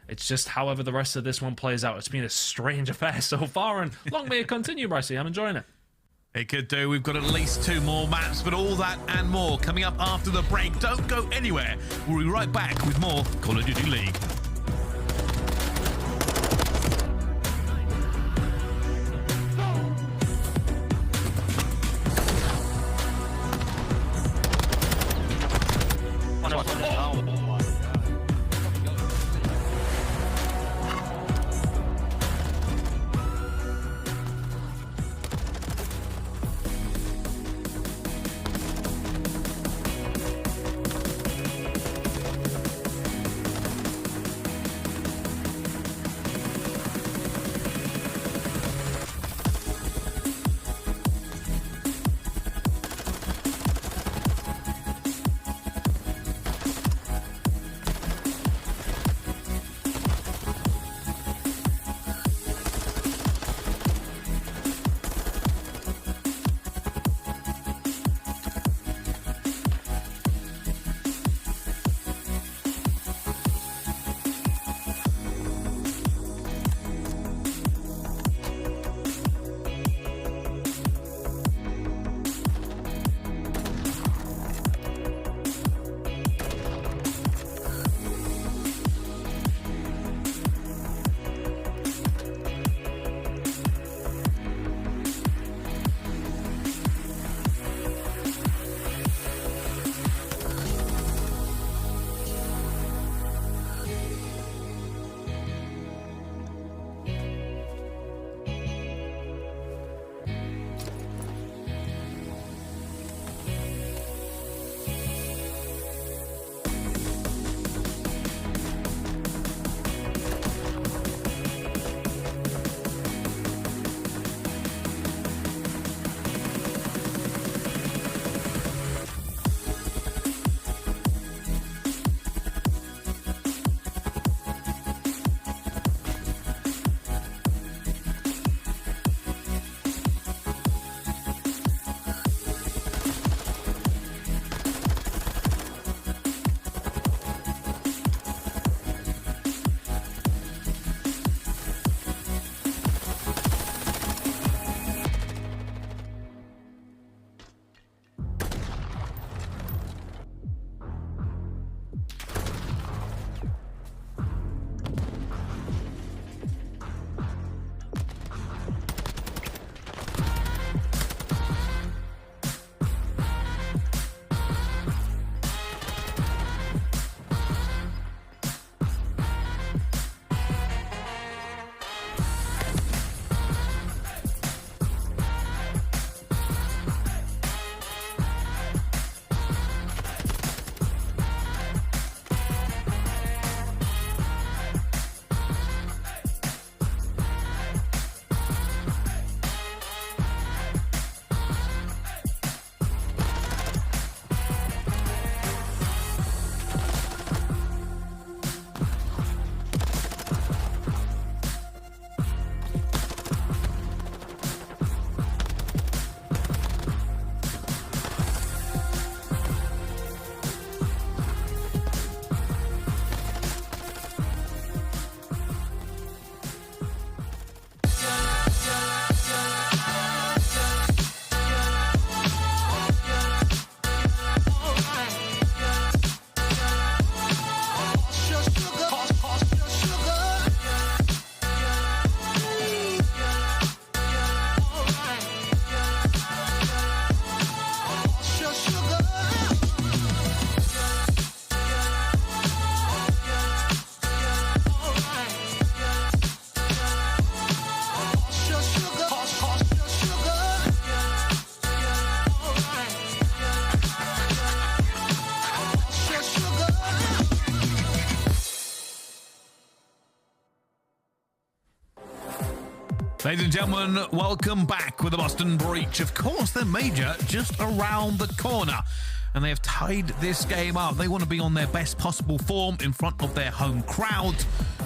It's just however the rest of this one plays out. It's been a strange affair so far, and long may it continue, Brycey. I'm enjoying it. It could do. We've got at least 2 more maps, but all that and more coming up after the break. Don't go anywhere. We'll be right back with more Call of Duty League. Ladies and gentlemen, welcome back with the Boston Breach. Of course, they're Major just around the corner, and they have tied this game up. They want to be on their best possible form in front of their home crowd,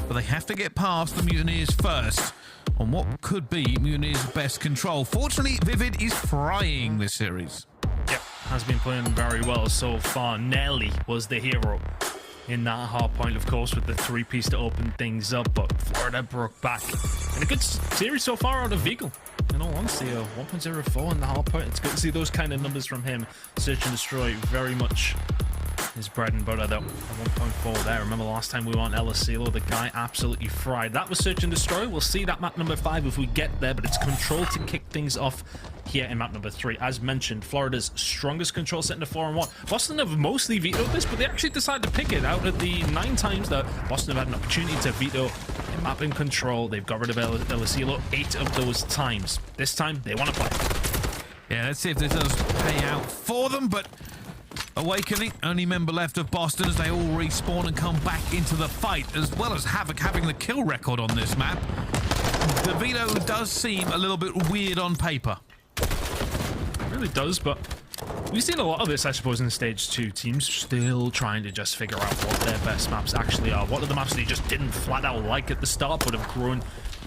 but they have to get past the Mutineers first on what could be Mutineers' best control. Fortunately, Vivid is frying this series. Yep, has been playing very well so far. Nelly was the hero in that hard point, of course, with the 3-piece to open things up, but Florida broke back. And a good series so far out of Vehicle. In all honesty, 1.04 in the hard point. It's good to see those kind of numbers from him. Search and Destroy, very much his bread and butter, though. A 1.4 there. Remember last time we were on iLLeY, the guy absolutely fried. That was Search and Destroy. We'll see that map number 5 if we get there, but it's Control to kick things off here in map number 3. As mentioned, Florida's strongest control set into 4-on-1. Boston have mostly vetoed this, but they actually decided to pick it. Out of the 9 times that Boston have had an opportunity to veto in map and control, they've got rid of iLLeY 8 of those times. This time, they want to play. Yeah, let's see if this does pay out for them, but Owakening, only member left of Boston as they all respawn and come back into the fight, as well as Havoc having the kill record on this map. The veto does seem a little bit weird on paper. It really does, but we've seen a lot of this, I suppose, in Stage 2. Teams still trying to just figure out what their best maps actually are. What are the maps they just didn't flat out like at the start, but have grown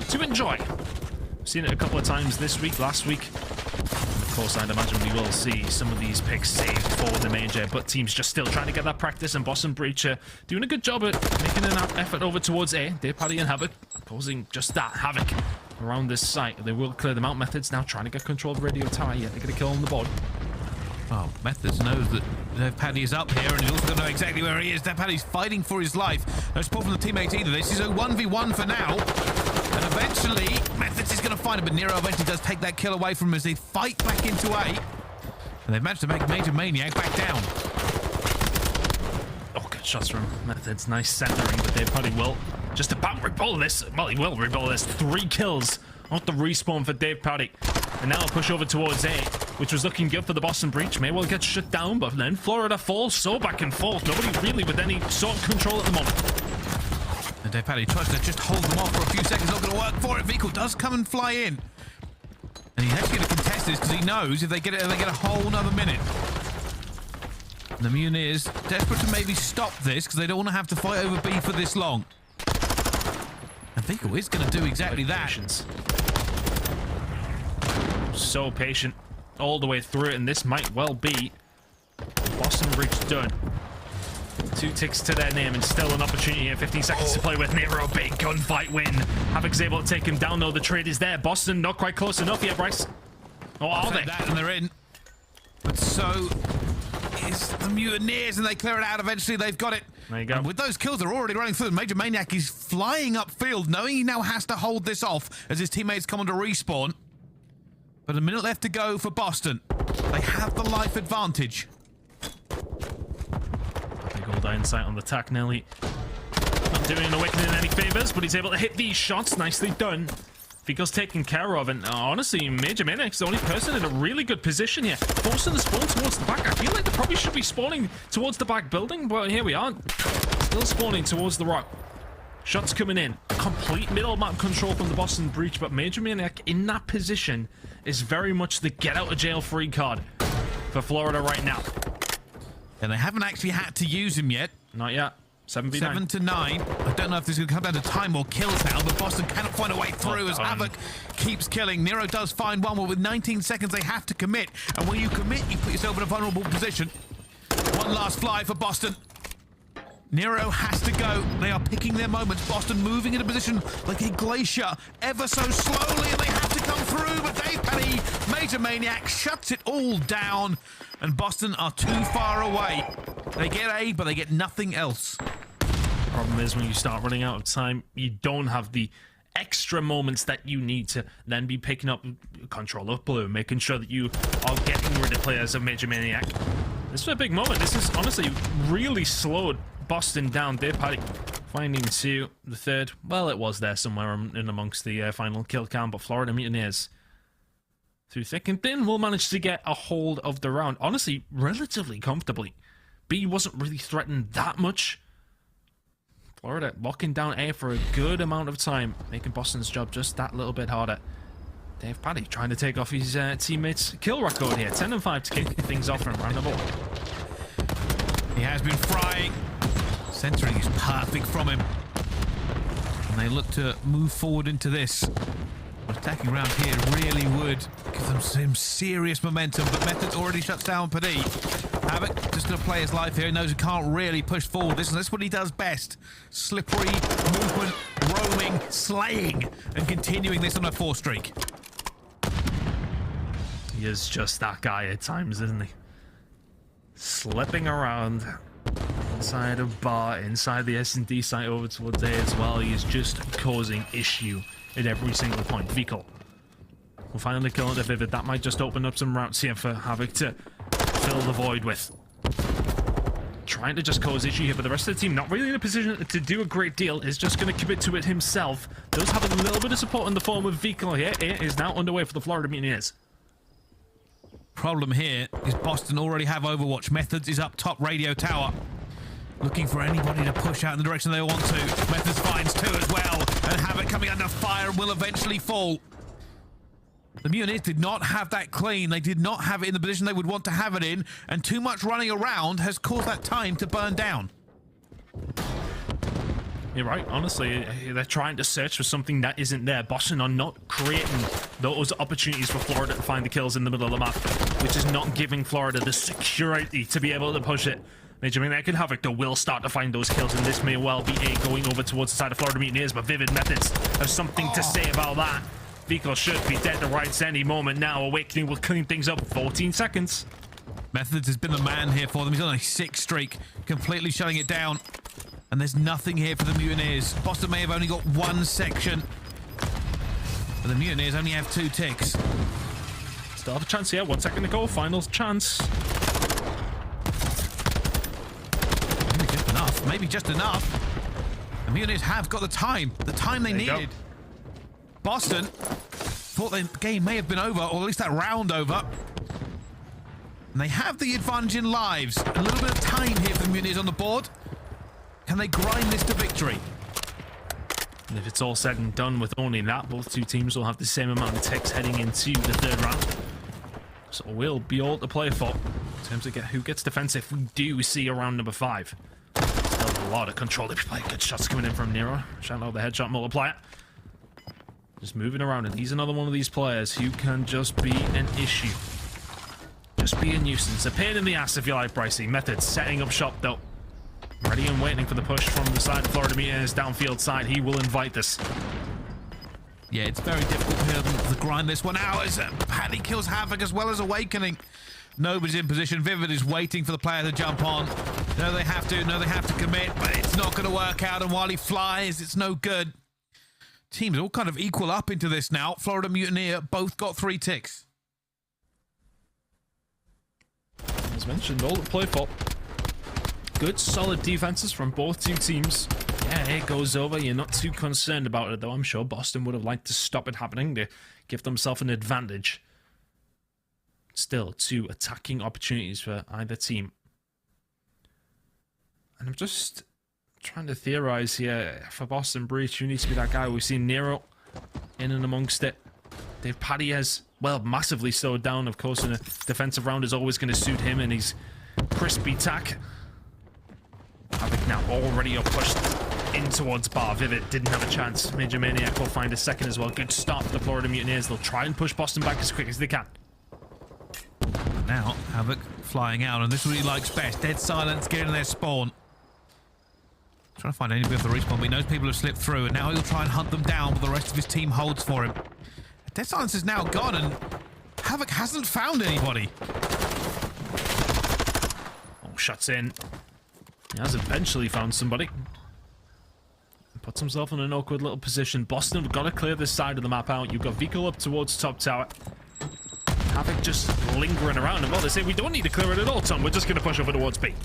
to enjoy? Seen it a couple of times this week, last week. Of course, I'd imagine we will see some of these picks saved for the Major, but teams just still trying to get that practice, and Boston Breach doing a good job at making an effort over towards A. Paddy and Havoc causing just that havoc around this site. They will clear them out. Methodz now trying to get control of Radio Tower. Yeah, they're going to kill on the board. Well, Methodz knows that Paddy is up here, and he's also going to know exactly where he is. Paddy's fighting for his life. No support from the teammates either. This is a 1v1 for now. And eventually, Methodz is going to find him, but Nero eventually does take that kill away from him as they fight back into A. And they've managed to make Major Maniac back down. Oh, good shots from Methodz. Nice centering, but they probably will just about rebull this. Well, he will rebull this. 3 kills off the respawn for Paddy. And now a push over towards A, which was looking good for the Boston Breach. May well get shut down, but then Florida falls so back and forth. Nobody really with any sort of control at the moment. And Paddy tries to just hold them off for a few seconds. Not going to work for it. Vehicle does come and fly in. And he's actually going to contest this because he knows if they get it, they get a whole nother minute. And the Mutineers desperate to maybe stop this because they don't want to have to fight over B for this long. And Vehicle is going to do exactly that. Patience. So patient all the way through it, and this might well be Boston Breach done. 2 ticks to their name and still an opportunity here. 15 seconds to play with. Nero, big gunfight win. Havoc's able to take him down though. The trade is there. Boston not quite close enough yet, Bryce. Oh, are they? That and they're in. But so is the Mutineers, and they clear it out eventually. They've got it. There you go. And with those kills, they're already running through. Major Maniac is flying upfield, knowing he now has to hold this off as his teammates come on to respawn. But a minute left to go for Boston. They have the life advantage. Big old insight on the tack, Nelly. Not doing Awakening any favors, but he's able to hit these shots. Nicely done. Vehicle's taken care of, and honestly, Major Maniac's the only person in a really good position here. Forcing the spawn towards the back. I feel like they probably should be spawning towards the back building, but here we are. Still spawning towards the rock. Shots coming in. Complete middle map control from the Boston Breach, but Major Maniac in that position is very much the get out of jail free card for Florida right now. And they haven't actually had to use him yet. Not yet. 7v9. 7 to 9. I don't know if this is going to come down to time or kills now, but Boston cannot find a way through as Havoc keeps killing. Nero does find one, but with 19 seconds they have to commit. And when you commit, you put yourself in a vulnerable position. One last fly for Boston. Nero has to go. They are picking their moments. Boston moving into position like a glacier ever so slowly, and they have to come through, but Paddy, Major Maniac, shuts it all down, and Boston are too far away. They get A, but they get nothing else. Problem is, when you start running out of time, you don't have the extra moments that you need to then be picking up control of blue, making sure that you are getting rid of players of Major Maniac. This is a big moment. This is honestly really slowed Boston down. Paddy finding 2, the 3rd. Well, it was there somewhere in amongst the final kill count, but Florida Mutineers, through thick and thin, will manage to get a hold of the round. Honestly, relatively comfortably. B wasn't really threatened that much. Florida locking down A for a good amount of time, making Boston's job just that little bit harder. Dave Paddy trying to take off his teammates' kill record here. 10 and 5 to kick things off from round number 1. He has been frying. Centering is perfect from him. And they look to move forward into this. But attacking around here really would give them some serious momentum. But Methodz already shuts down Paddy. Havoc just going to play his life here. He knows he can't really push forward. This is what he does best. Slippery movement, roaming, slaying, and continuing this on a 4 streak. He is just that guy at times, isn't he? Slipping around inside a bar, inside the S&D site over towards A as well. He is just causing issue at every single point. Vehicle will finally kill the Vivid. That might just open up some routes here for Havoc to fill the void with. Trying to just cause issue here, but the rest of the team not really in a position to do a great deal. Is just going to commit to it himself. Does have a little bit of support in the form of Vehicle here. It is now underway for the Florida Mutineers. Problem here is Boston already have Overwatch. Methodz is up top radio tower, looking for anybody to push out in the direction they want to. Methodz finds 2 as well, and Havoc coming under fire will eventually fall. The Mutineers did not have that clean. They did not have it in the position they would want to have it in, and too much running around has caused that time to burn down. You're right, honestly, they're trying to search for something that isn't there. Boston are not creating those opportunities for Florida to find the kills in the middle of the map, which is not giving Florida the security to be able to push it. Major Mack and Havoc though will start to find those kills, and this may well be A going over towards the side of Florida Mutineers, but Vivid Methodz has something to say about that. Vehicle should be dead to rights any moment now. Awakening will clean things up. 14 seconds. Methodz has been the man here for them. He's on a 6 streak, completely shutting it down. And there's nothing here for the Mutineers. Boston may have only got 1 section, but the Mutineers only have 2 ticks. Still have a chance here. 1 second to go. Final chance. Maybe just enough. Maybe just enough. The Mutineers have got the time they needed. Boston thought the game may have been over, or at least that round over. And they have the advantage in lives. A little bit of time here for the Mutineers on the board. Can they grind this to victory? And if it's all said and done with only that, both 2 teams will have the same amount of ticks heading into the 3rd round. So we'll be all to play for in terms of who gets defensive. We do see a round number 5. Still a lot of control. They're playing good shots coming in from Nero. Shout out the headshot multiplier. Just moving around, and he's another one of these players who can just be an issue. Just be a nuisance. A pain in the ass if you like, Brycey. Methodz setting up shop though. Ready and waiting for the push from the side of Florida Mutineers downfield side. He will invite this. Yeah, it's very difficult for them to grind this one out as Paddy kills Havoc as well as Awakening. Nobody's in position. Vivid is waiting for the player to jump on. No, they have to commit, but it's not going to work out. And while he flies, it's no good. Teams all kind of equal up into this now. Florida Mutineer both got 3 ticks. As mentioned, all to play for. Good, solid defenses from both 2 teams. Yeah, it goes over. You're not too concerned about it, though. I'm sure Boston would have liked to stop it happening to give themselves an advantage. Still, 2 attacking opportunities for either team. And I'm just trying to theorize here. For Boston Breach, who needs to be that guy? We've seen Nero in and amongst it. Dave Paddy has, well, massively slowed down. Of course, in a defensive round is always going to suit him and his crispy tack. Havoc now already up pushed in towards bar. Vivid didn't have a chance. Major Maniac will find a second as well. Good start for the Florida Mutineers. They'll try and push Boston back as quick as they can. Now, Havoc flying out, and this is what he likes best. Dead silence, getting their spawn. Trying to find anybody off the respawn, but he knows people have slipped through, and now he'll try and hunt them down, but the rest of his team holds for him. Dead silence is now gone, and Havoc hasn't found anybody. Oh, shuts in. He has eventually found somebody. Puts himself in an awkward little position. Boston have got to clear this side of the map out. You've got Vehicle up towards top tower. Havoc just lingering around. And well, they say we don't need to clear it at all, Tom. We're just going to push over towards B.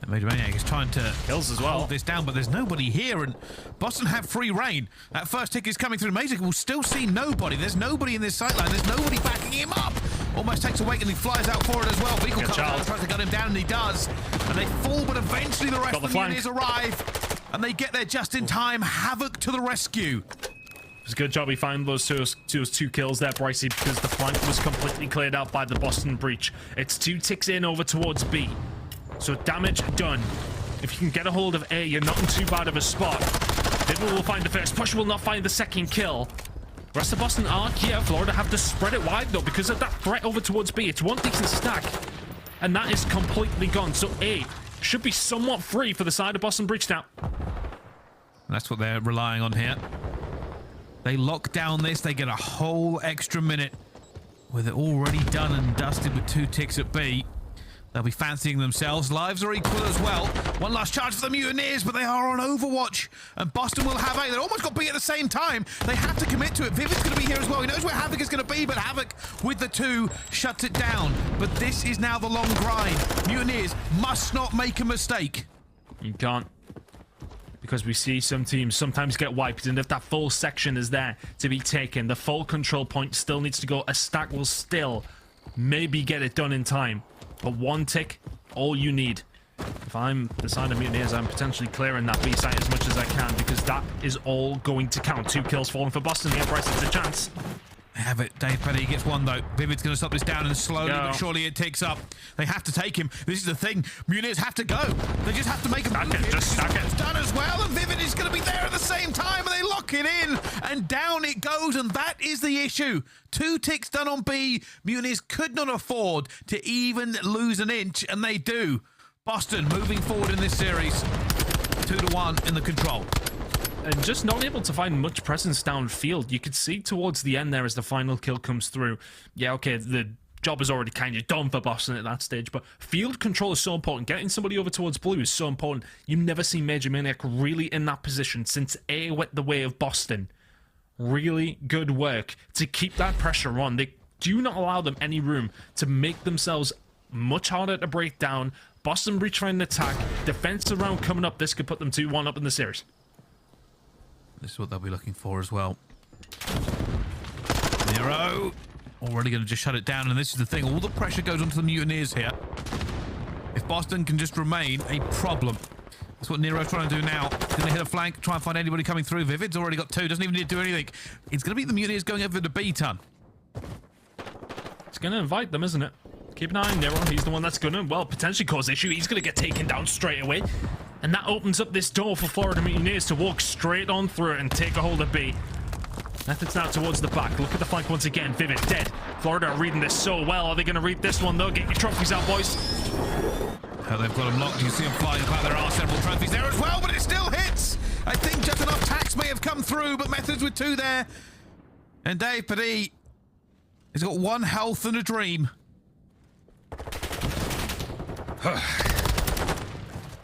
Major Maniac is trying to Kills as well. hold this down, but there's nobody here, and Boston have free reign. That first tick is coming through. Major will still see nobody. There's nobody in this sightline. There's nobody backing him up. Almost takes Awakening, flies out for it as well. Vehicle comes out, tries to gun him down, and he does. And they fall, but eventually the rest of the Mutineers arrive, and they get there just in time. Havoc to the rescue. It's a good job he found those two kills there, Brycey, because the flank was completely cleared out by the Boston breach. It's 2 ticks in over towards B. So damage done. If you can get a hold of A, you're not in too bad of a spot. Vivid will find the first push, will not find the second kill. Rest of Boston are here. Florida have to spread it wide though because of that threat over towards B. It's one decent stack, and that is completely gone. So A should be somewhat free for the side of Boston breach now. That's what they're relying on here. They lock down this. They get a whole extra minute with it already done and dusted with 2 ticks at B. They'll be fancying themselves. Lives are equal as well. One last charge for the Mutineers, but they are on Overwatch. And Boston will have A. They almost got B at the same time. They have to commit to it. Vivid's going to be here as well. He knows where Havoc is going to be, but Havoc with the 2 shuts it down. But this is now the long grind. Mutineers must not make a mistake. You can't. Because we see some teams sometimes get wiped, and if that full section is there to be taken, the full control point still needs to go. A stack will still maybe get it done in time. But 1 tick, all you need. If I'm the side of Mutineers, I'm potentially clearing that B site as much as I can because that is all going to count. 2 kills falling for Boston. The Empress has a chance. Have it. Dave Petty gets 1 though. Vivid's going to stop this down, and slowly but surely it ticks up. They have to take him. This is the thing. Mutineers have to go. They just have to make a move. Just stack it. It's done as well, and Vivid is going to be there at the same time, and they lock it in, and down it goes, and that is the issue. 2 ticks done on B. Mutineers could not afford to even lose an inch, and they do. Boston moving forward in this series. 2-1 in the control. And just not able to find much presence downfield. You could see towards the end there as the final kill comes through. Yeah, okay, the job is already kind of done for Boston at that stage, but field control is so important. Getting somebody over towards blue is so important. You never see Major Maniac really in that position since A went the way of Boston. Really good work to keep that pressure on. They do not allow them any room to make themselves much harder to break down. Boston breach trying to attack. Defense round coming up. This could put them 2-1 up in the series. This is what they'll be looking for as well. Nero already going to just shut it down, and this is the thing. All the pressure goes onto the Mutineers here. If Boston can just remain a problem. That's what Nero's trying to do now. He's going to hit a flank, try and find anybody coming through. Vivid's already got 2, doesn't even need to do anything. It's going to be the Mutineers going over the B-ton. It's going to invite them, isn't it? Keep an eye on Nero. He's the one that's going to, well, potentially cause issue. He's going to get taken down straight away. And that opens up this door for Florida Mutineers to walk straight on through it and take a hold of B. Methodz now towards the back. Look at the flank once again. Vivid dead. Florida are reading this so well. Are they going to read this one, though? Get your trophies out, boys. Oh, they've got them locked. You see them flying about. There are several trophies there as well, but it still hits. I think just enough tax may have come through, but Methodz with 2 there. And Dave Petty has got 1 health and a dream.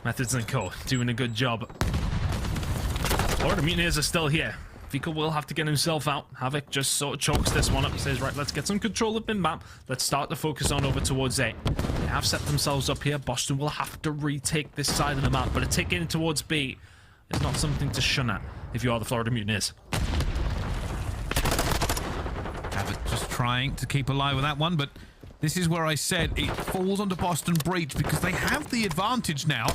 Methodz and Co. doing a good job. Florida Mutineers are still here. Fecal will have to get himself out. Havoc just sort of chokes this one up. He says, right, let's get some control of the map. Let's start to focus on over towards A. They have set themselves up here. Boston will have to retake this side of the map, but a tick in towards B is not something to shun at if you are the Florida Mutineers. Havoc just trying to keep alive with that one, but this is where I said it falls onto Boston breach because they have the advantage now.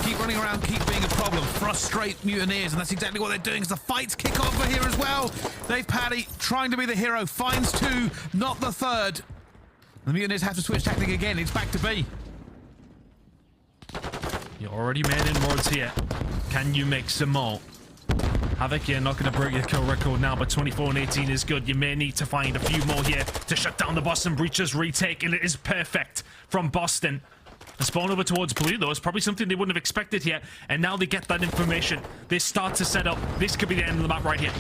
Keep running around, keep being a problem, frustrate Mutineers, and that's exactly what they're doing as the fights kick off over here as well. Dave Petty trying to be the hero, finds 2, not the 3rd. The Mutineers have to switch tactic again. It's back to B. You already made inroads here. Can you make some more? Havoc, you're not going to break your kill record now, but 24 and 18 is good. You may need to find a few more here to shut down the Boston breachers retake, and it is perfect from Boston. The spawn over towards blue, though, is probably something they wouldn't have expected here, and now they get that information. They start to set up. This could be the end of the map right here.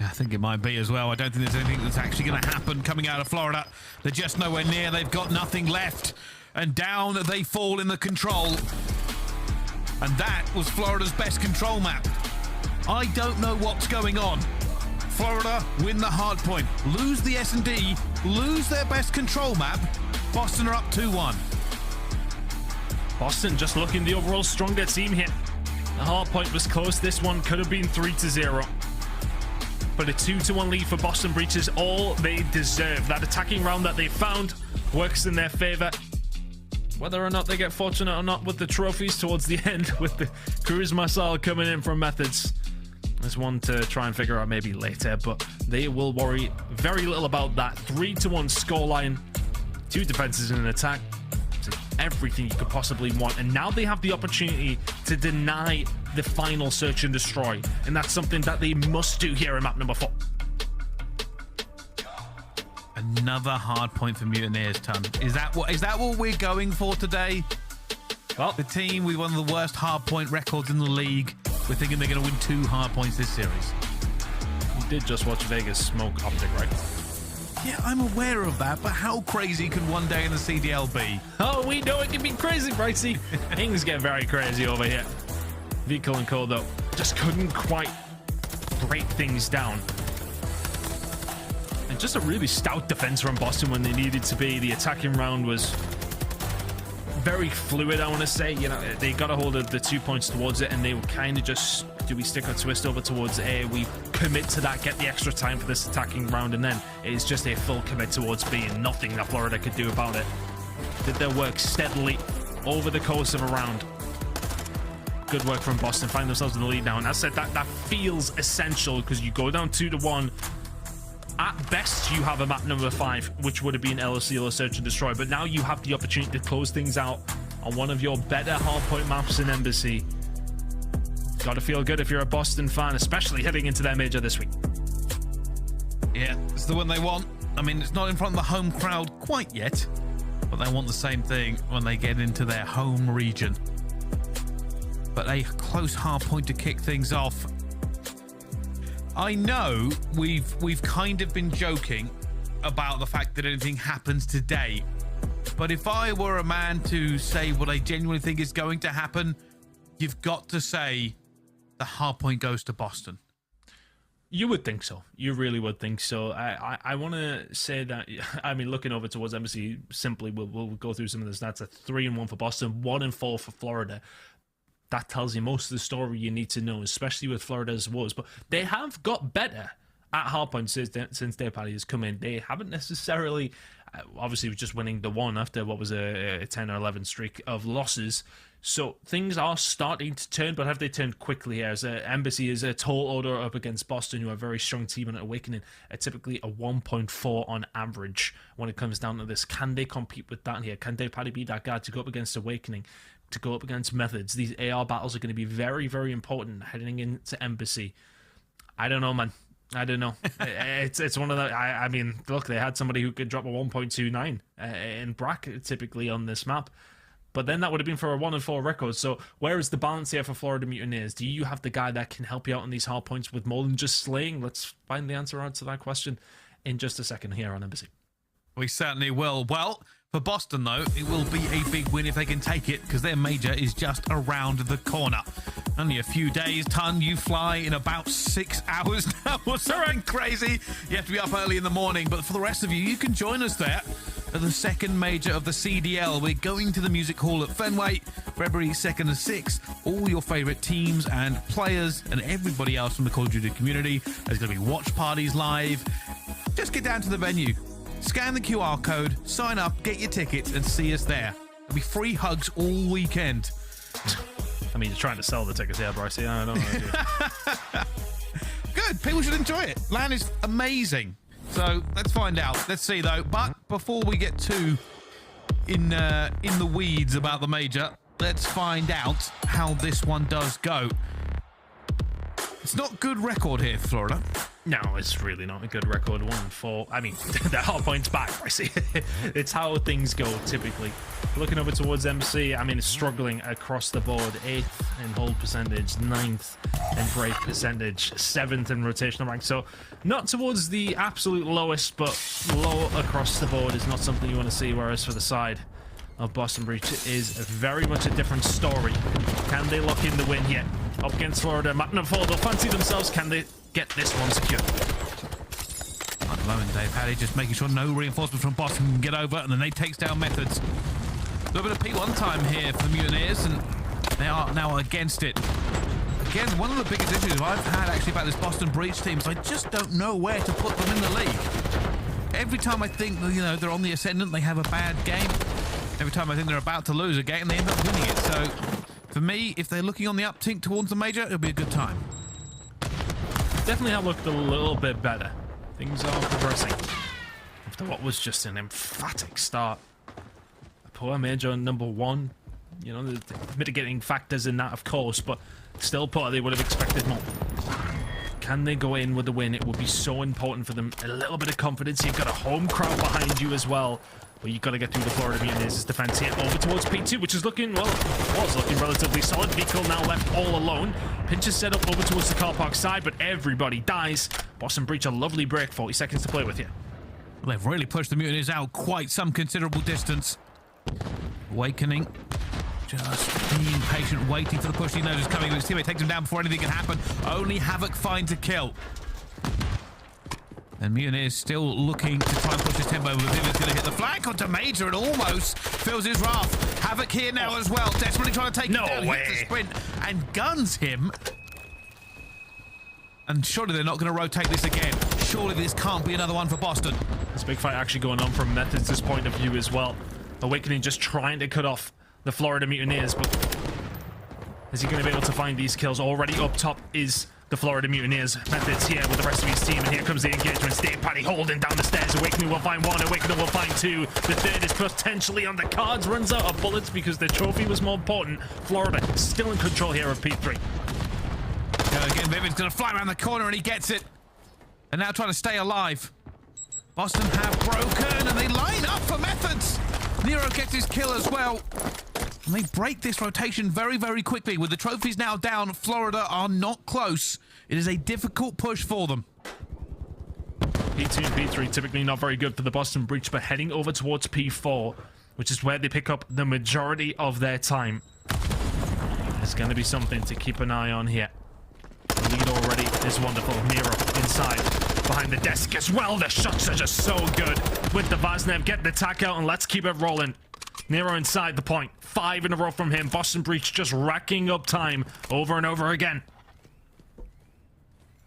I think it might be as well. I don't think there's anything that's actually going to happen coming out of Florida. They're just nowhere near. They've got nothing left, and down they fall in the control. And that was Florida's best control map. I don't know what's going on. Florida win the hard point, lose the S&D, lose their best control map. Boston are up 2-1. Boston just looking the overall stronger team here. The hard point was close. This one could have been 3-0. But a 2-1 lead for Boston Breach is all they deserve. That attacking round that they found works in their favor. Whether or not they get fortunate or not with the trophies towards the end, with the cruise missile coming in from Methodz, there's one to try and figure out maybe later, but they will worry very little about that. 3-1 scoreline, 2 defenses and an attack. It's everything you could possibly want, and now they have the opportunity to deny the final search and destroy, and that's something that they must do here in map number 4. Another hard point for Mutineers, Ton. Is that what we're going for today? Well, The team with one of the worst hard point records in the league. We're thinking they're going to win 2 hard points this series. you did just watch Vegas smoke OpTic, right? Yeah, I'm aware of that, but how crazy can one day in the CDL be? Oh, we know it can be crazy, Pricey. Things get very crazy over here. Vehicle and Cole, though, just couldn't quite break things down. And just a really stout defense from Boston when they needed to be. The attacking round was very fluid, I want to say. You know, they got a hold of the 2 points towards it, and they were kind of just, do we stick or twist over towards A? We commit to that, get the extra time for this attacking round, and then it's just a full commit towards B, and nothing that Florida could do about it. Did their work steadily over the course of a round. Good work from Boston, find themselves in the lead now, and as I said, that feels essential, because you go down 2-1. At best, you have a map number 5, which would have been LOC or Search and Destroy, but now you have the opportunity to close things out on one of your better hardpoint maps in Embassy. Gotta feel good if you're a Boston fan, especially heading into their major this week. Yeah, it's the one they want. I mean, it's not in front of the home crowd quite yet, but they want the same thing when they get into their home region. But a close hard point to kick things off. I know we've kind of been joking about the fact that anything happens today, but if I were a man to say what I genuinely think is going to happen, you've got to say the hard point goes to Boston. You would think so. You really would think so. I want to say that, I mean, looking over towards Embassy, simply, we'll go through some of the stats. A 3-1 for Boston, 1-4 for Florida. That tells you most of the story you need to know, especially with Florida's woes. But they have got better at hardpoint since their party has come in. They haven't necessarily, obviously, just winning the 1 after what was a 10 or 11 streak of losses. So things are starting to turn, but have they turned quickly here? As Embassy is a tall order up against Boston, who are a very strong team, and Awakening are typically a 1.4 on average when it comes down to this. Can they compete with that here? Can their party be that guy to go up against Awakening, to go up against Methodz? These AR battles are going to be very, very important heading into Embassy. I don't know, man. I don't know. It's one of the... I mean, look, they had somebody who could drop a 1.29 in bracket typically on this map. But then that would have been for a 1-4 record. So where is the balance here for Florida Mutineers? Do you have the guy that can help you out on these hard points with more than just slaying? Let's find the answer to that question in just a second here on Embassy. We certainly will. Well, for Boston, though, it will be a big win if they can take it, because their major is just around the corner. Only a few days, Ton. You fly in about 6 hours now. What's around crazy? You have to be up early in the morning, but for the rest of you, you can join us there at the second major of the CDL. We're going to the Music Hall at Fenway, February 2nd and 6th. All your favourite teams and players and everybody else from the Call of Duty community. There's going to be watch parties live. Just get down to the venue. Scan the QR code, sign up, get your tickets, and see us there. There'll be free hugs all weekend. I mean, you're trying to sell the tickets here, Bryce. I don't know. Good. People should enjoy it. LAN is amazing. So let's find out. Let's see, though. But before we get too in the weeds about the major, let's find out how this one does go. It's not good record here, Florida. No, it's really not a good record. 1-4. I mean, the hard points back, I see. It's how things go, typically. Looking over towards MC, I mean, it's struggling across the board. 8th in hold percentage, 9th in break percentage, 7th in rotational rank. So, not towards the absolute lowest, but low across the board is not something you want to see. Whereas for the side of Boston Breach is very much a different story. Can they lock in the win here? Up against Florida, map number 4, they'll fancy themselves. Can they get this one secured? At the moment, Dave Haddy just making sure no reinforcements from Boston can get over, and then they takes down Methodz. A little bit of P1 time here for the Mutineers, and they are now against it. Again, one of the biggest issues I've had actually about this Boston Breach team is I just don't know where to put them in the league. Every time I think, you know, they're on the ascendant, they have a bad game. Every time I think they're about to lose a game, they end up winning it. So, for me, if they're looking on the uptick towards the major, it'll be a good time. Definitely have looked a little bit better. Things are progressing. After what was just an emphatic start. A poor major #1. You know, the mitigating factors in that, of course, but still, they would have expected more. Can they go in with the win? It would be so important for them. A little bit of confidence. You've got a home crowd behind you as well. But you've got to get through the Florida Mutineers' defense here. Over towards P2, which is looking, well, was looking relatively solid. Vehicle now left all alone. Pinch is set up over towards the car park side, but everybody dies. Boston Breach, a lovely break. 40 seconds to play with here. Well, they've really pushed the Mutineers out quite some considerable distance. Awakening. Just being patient, waiting for the push. He knows it's coming, but his teammate takes him down before anything can happen. Only Havoc finds a kill. And Mutineers still looking to try and push his tempo, but Vivid's going to hit the flank onto Major and almost fills his wrath. Havoc here now as well, desperately trying to take him down. Hits the sprint and guns him. And surely they're not going to rotate this again. Surely this can't be another one for Boston. This big fight actually going on from Methodz' point of view as well. Awakening just trying to cut off the Florida Mutineers, but is he going to be able to find these kills? Already up top is the Florida Mutineers. Methodz here with the rest of his team, and here comes the engagement. Dave Paddy holding down the stairs. Awakening will find one. Awakening will find two. The third is potentially on the cards. Runs out of bullets because the trophy was more important. Florida still in control here of P3. Again, Vivid's going to fly around the corner, and he gets it. And now trying to stay alive. Boston have broken, and they line up for Methodz. Nero gets his kill as well. And they break this rotation very, very quickly. With the trophies now down, Florida are not close. It is a difficult push for them. P2 and P3 typically not very good for the Boston Breach, but heading over towards P4, which is where they pick up the majority of their time. There's going to be something to keep an eye on here. The lead already is wonderful. Nero inside, behind the desk as well. The shots are just so good with the Vaznev. Get the tack out and let's keep it rolling. Nero inside the point. 5 in a row from him. Boston Breach just racking up time over and over again.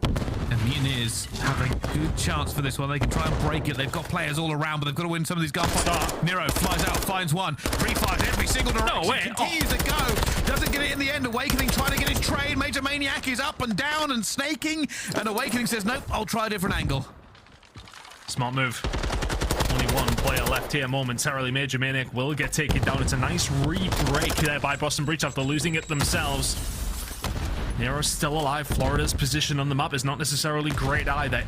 And Mutineers have a good chance for this one. They can try and break it. They've got players all around, but they've got to win some of these gunfights. Nero flies out, finds one. Pre-fires every single direction. No way. Continues to go. Doesn't get it in the end. Awakening trying to get his trade. Major Maniac is up and down and snaking. And Awakening says, nope, I'll try a different angle. Smart move. Only one player left here momentarily. Major Maniac will get taken down. It's a nice re-break there by Boston Breach after losing it themselves. Nero's still alive. Florida's position on the map is not necessarily great either.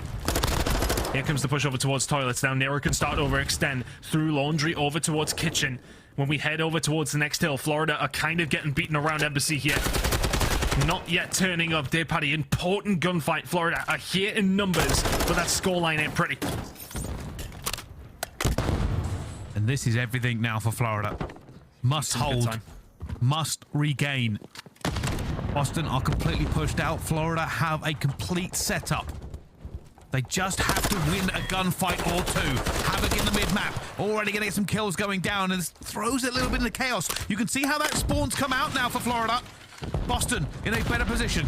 Here comes the push over towards toilets. Now Nero can start overextend through laundry over towards kitchen. When we head over towards the next hill, Florida are kind of getting beaten around aBeZy here. Not yet turning up. Dave Paddy, important gunfight. Florida are here in numbers, but that scoreline ain't pretty. And this is everything now for Florida. Must hold. Must regain. Boston are completely pushed out. Florida have a complete setup. They just have to win a gunfight or two. Havoc in the mid-map. Already going to get some kills going down and throws it a little bit into chaos. You can see how that spawn's come out now for Florida. Boston in a better position.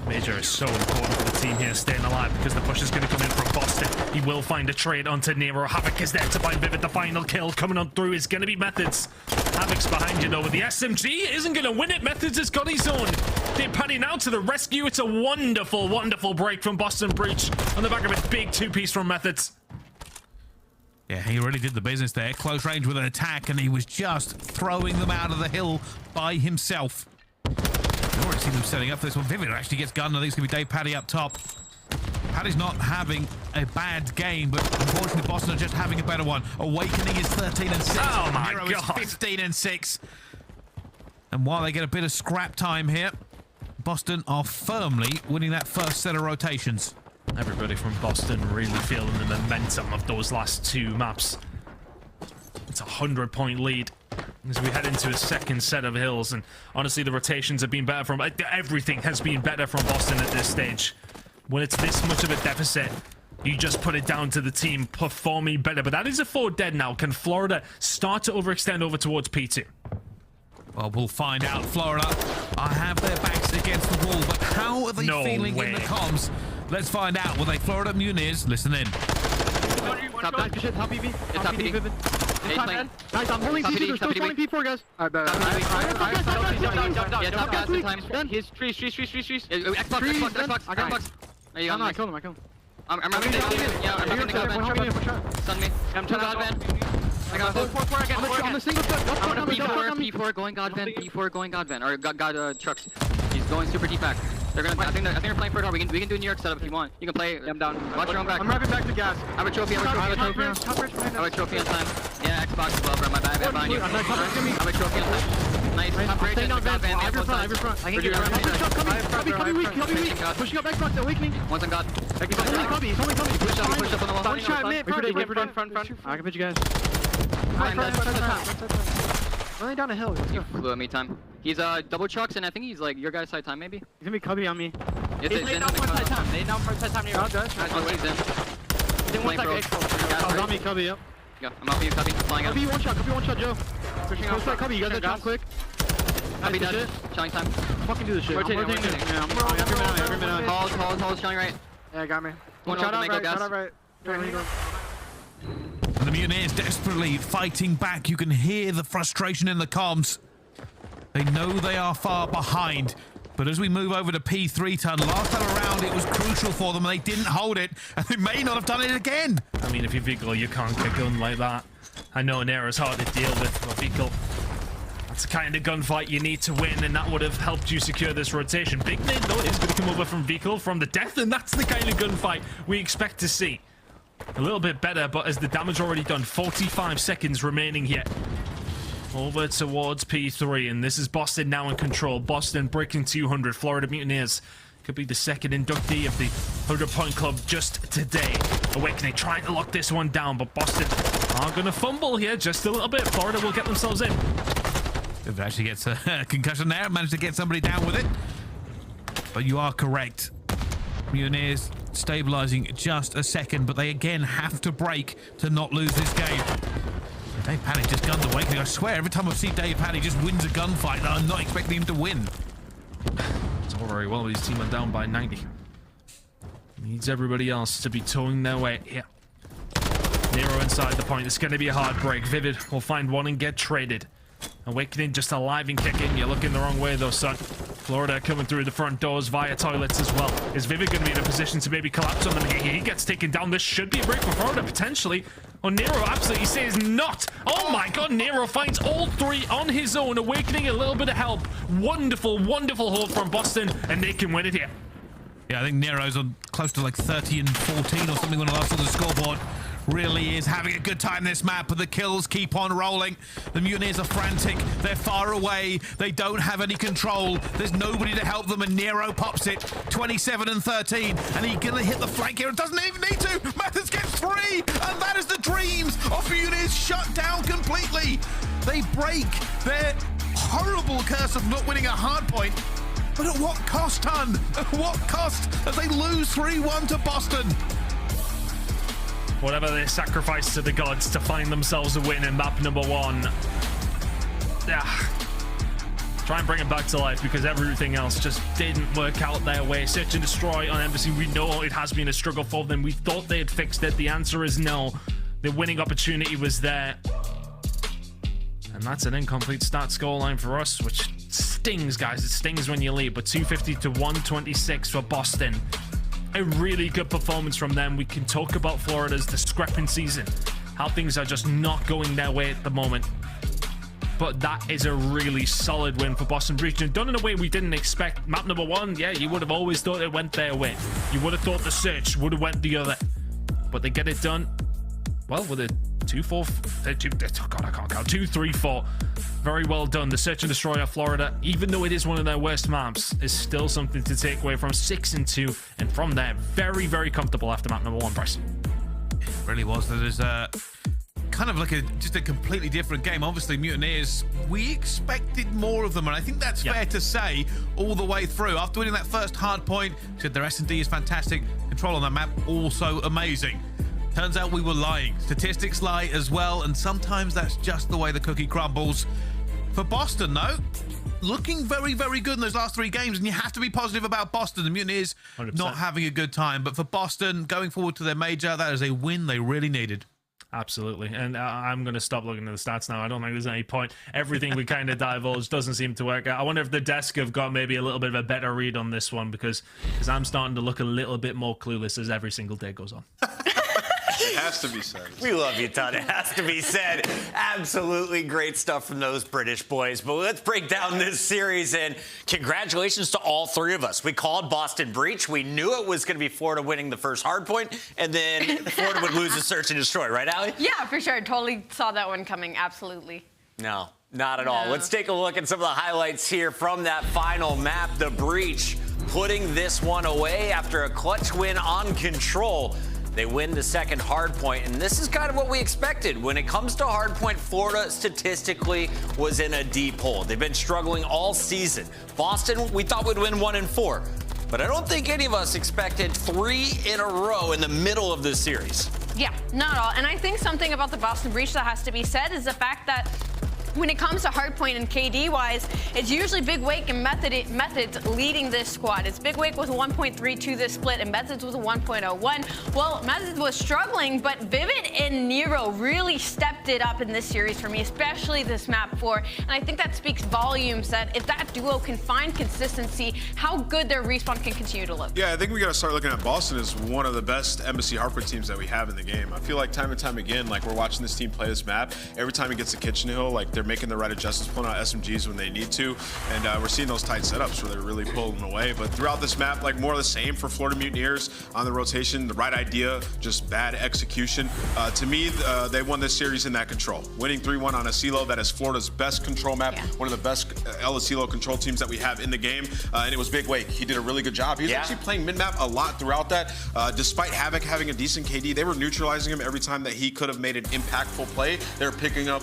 Major is so important for the team here staying alive because the push is going to come in from Boston. He will find a trade onto Nero. Havoc is there to find Vivid. The final kill coming on through is going to be Methodz. Havoc's behind you though, but the SMG isn't going to win it. Methodz has got his own. Dave Paddy now to the rescue. It's a wonderful, wonderful break from Boston Breach on the back of a big two-piece from Methodz. Yeah, he really did the business there. Close range with an attack, and he was just throwing them out of the hill by himself. I've already seen them setting up for this one. Vivid actually gets gunned. I think it's going to be Dave Paddy up top. Paddy's not having a bad game, but unfortunately Boston are just having a better one. Awakening is 13 and 6. Oh my Nero God. is 15 and 6. And while they get a bit of scrap time here, Boston are firmly winning that first set of rotations. Everybody from Boston really feeling the momentum of those last two maps. It's a 100-point lead as we head into a second set of hills, and honestly the rotations have been better from everything has been better from Boston at this stage. When it's this much of a deficit, You just put it down to the team performing better. But that is a 4 dead now. Can Florida start to overextend over towards P2? Well, we'll find out. Florida, I have their backs against the wall, but how are they feeling in the comms? Let's find out. Will they Florida Mutineers? Listen in. Top down. Good shit. Top EV. Top EV. Vivid. Guys, I'm holding P2. They're still spawning P4, guys. Alright. Yeah, top gas in time. He's trees. Xbox. I got Xbox. There you go. I killed him. I'm running the god van. Stun me. I'm trying god van. I got 4 again. I'm a single foot. I'm gonna P4 going god van. P4 going god van. Or god trucks. He's going super deep back. They're gonna. I think they're playing for it hard. We can do New York setup if you want. You can play. I'm down. Watch your own back. I'm wrapping back to gas. I have a trophy. I have a trophy on time. Yeah, Xbox as well, bro. My bad. I'm behind you. I have a trophy on time. Nice. Top bridge. God van. Every front. I can get Cubby weak. Pushing up Xbox. Awakening. One's on god. He's only Cubby. Push up on the wall. One shot mid. Front. I can pitch you guys. Running down a hill. You flew at me time. He's double trucks and I think he's like your guy's side time maybe. He's gonna be Cubby on me. It's in the time. They down first time Nero. Once he's in. Then one side. On me, Cubby, yep. Yeah, I'm up for you, Cubby. Flying up. Cubby one shot, Joe. Pushing out. Cubby, you guys gotta jump quick. Cubby dead. Shelling time. Fucking do this shit. Rotating. Yeah, I'm every minute. Hold, shelling right. Yeah, got me. One shot out right. And the Mutineers desperately fighting back. You can hear the frustration in the comms. They know they are far behind. But as we move over to P3 ton, last time around it was crucial for them. They didn't hold it, and they may not have done it again. I mean, if you're Vigil, you can't get gun like that. I know Nero's hard to deal with, but Vigil, that's the kind of gunfight you need to win, and that would have helped you secure this rotation. Big Nate, though, is going to come over from Vigil from the death, and that's the kind of gunfight we expect to see. A little bit better, but as the damage already done, 45 seconds remaining here. Over towards P3, and this is Boston now in control. Boston breaking 200. Florida Mutineers could be the second inductee of the 100-point club just today. Owakening trying to lock this one down, but Boston are going to fumble here just a little bit. Florida will get themselves in. If it actually gets a concussion there, managed to get somebody down with it. But you are correct. Mutineers stabilizing just a second, but they again have to break to not lose this game. Dave Paddy just gunned Awakening. I swear, every time I see Dave Paddy just wins a gunfight, I'm not expecting him to win. It's all very well, but his team are down by 90. Needs everybody else to be towing their weight here. Nero inside the point. It's going to be a hard break. Vivid will find one and get traded. Awakening just alive and kicking. You're looking the wrong way though, son. Florida coming through the front doors via toilets as well. Is Vivid going to be in a position to maybe collapse on them? He gets taken down. This should be a break for Florida potentially. Oh, Nero absolutely says not. Oh my god, Nero finds all three on his own. Awakening a little bit of help. Wonderful, wonderful hold from Boston, and they can win it here. Yeah, I think Nero's on close to like 30 and 14 or something when I last saw the scoreboard. Really is having a good time this map, but the kills keep on rolling. The Mutineers are frantic. They're far away. They don't have any control. There's nobody to help them, and Nero pops it. 27 and 13, and he's gonna hit the flank here. It doesn't even need to. Methodz gets 3, and that is the dreams of Mutineers shut down completely. They break their horrible curse of not winning a hard point. But at what cost, ton? At what cost as they lose 3-1 to Boston? Whatever they sacrifice to the gods to find themselves a win in map number 1. Try and bring it back to life because everything else just didn't work out their way. Search and destroy on Embassy. We know it has been a struggle for them. We thought they had fixed it. The answer is no. The winning opportunity was there. And that's an incomplete start scoreline for us, which stings, guys. It stings when you lead. But 250 to 126 for Boston. A really good performance from them. We can talk about Florida's discrepancies and how things are just not going their way at the moment. But that is a really solid win for Boston Region. Done in a way we didn't expect. Map number 1, yeah, you would have always thought it went their way. You would have thought the search would have went the other. But they get it done, well, with a 2-3-4. Very well done. The search and destroy of Florida, even though it is one of their worst maps, is still something to take away from. 6 and 2, and from there, very, very comfortable after map number 1, Bryce. It really was. That is kind of like just a completely different game. Obviously, Mutineers, we expected more of them, and I think that's fair to say all the way through. After winning that first hard point, said their S&D is fantastic. Control on that map, also amazing. Turns out we were lying. Statistics lie as well, and sometimes that's just the way the cookie crumbles. For Boston, though, looking very, very good in those last 3 games, and you have to be positive about Boston. The Mutineers 100%. not having a good time, but for Boston, going forward to their major, that is a win they really needed. Absolutely, and I'm going to stop looking at the stats now. I don't think there's any point. Everything we kind of divulged doesn't seem to work out. I wonder if the desk have got maybe a little bit of a better read on this one, because I'm starting to look a little bit more clueless as every single day goes on. It has to be said. We love you, Todd. It has to be said. Absolutely great stuff from those British boys. But let's break down this series, and congratulations to all 3 of us. We called Boston breach. We knew it was going to be Florida winning the first hard point, and then Florida would lose the search and destroy. Right, aLLeY? Yeah, for sure. Totally saw that one coming. Absolutely. No, not at all. Let's take a look at some of the highlights here from that final map. The breach putting this one away after a clutch win on control. They win the second hard point, and this is kind of what we expected. When it comes to hard point, Florida statistically was in a deep hole. They've been struggling all season. Boston, we thought would win 1 and 4, but I don't think any of us expected 3 in a row in the middle of this series. Yeah, not at all. And I think something about the Boston breach that has to be said is the fact that when it comes to hardpoint and KD-wise, it's usually Big Wake and Methodz leading this squad. It's Big Wake with a 1.32 this split, and Methodz with a 1.01. Well, Methodz was struggling, but Vivid and Nero really stepped it up in this series for me, especially this map 4. And I think that speaks volumes that if that duo can find consistency, how good their respawn can continue to look. Yeah, I think we got to start looking at Boston as one of the best Embassy hardpoint teams that we have in the game. I feel like time and time again, like we're watching this team play this map, every time it gets to Kitchen Hill, like they're making the right adjustments, pulling out SMGs when they need to, and we're seeing those tight setups where they're really pulling away. But throughout this map, like more of the same for Florida Mutineers on the rotation, the right idea, just bad execution. To me, they won this series in that control, winning 3-1 on aBeZy. That is Florida's best control map, one of the best aBeZy control teams that we have in the game, and it was Big Wake. He did a really good job. He's actually playing mid-map a lot throughout that. Despite Havoc having a decent KD, they were neutralizing him every time that he could have made an impactful play. They were picking up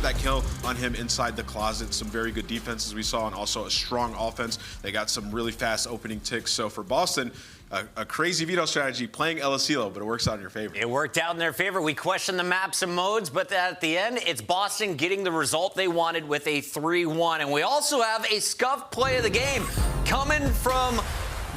that kill on him inside the closet. Some very good defenses we saw, and also a strong offense. They got some really fast opening ticks. So for Boston, a crazy veto strategy, playing aBeZy, but it works out in your favor. It worked out in their favor. We questioned the maps and modes, but at the end, it's Boston getting the result they wanted with a 3-1. And we also have a Scump play of the game coming from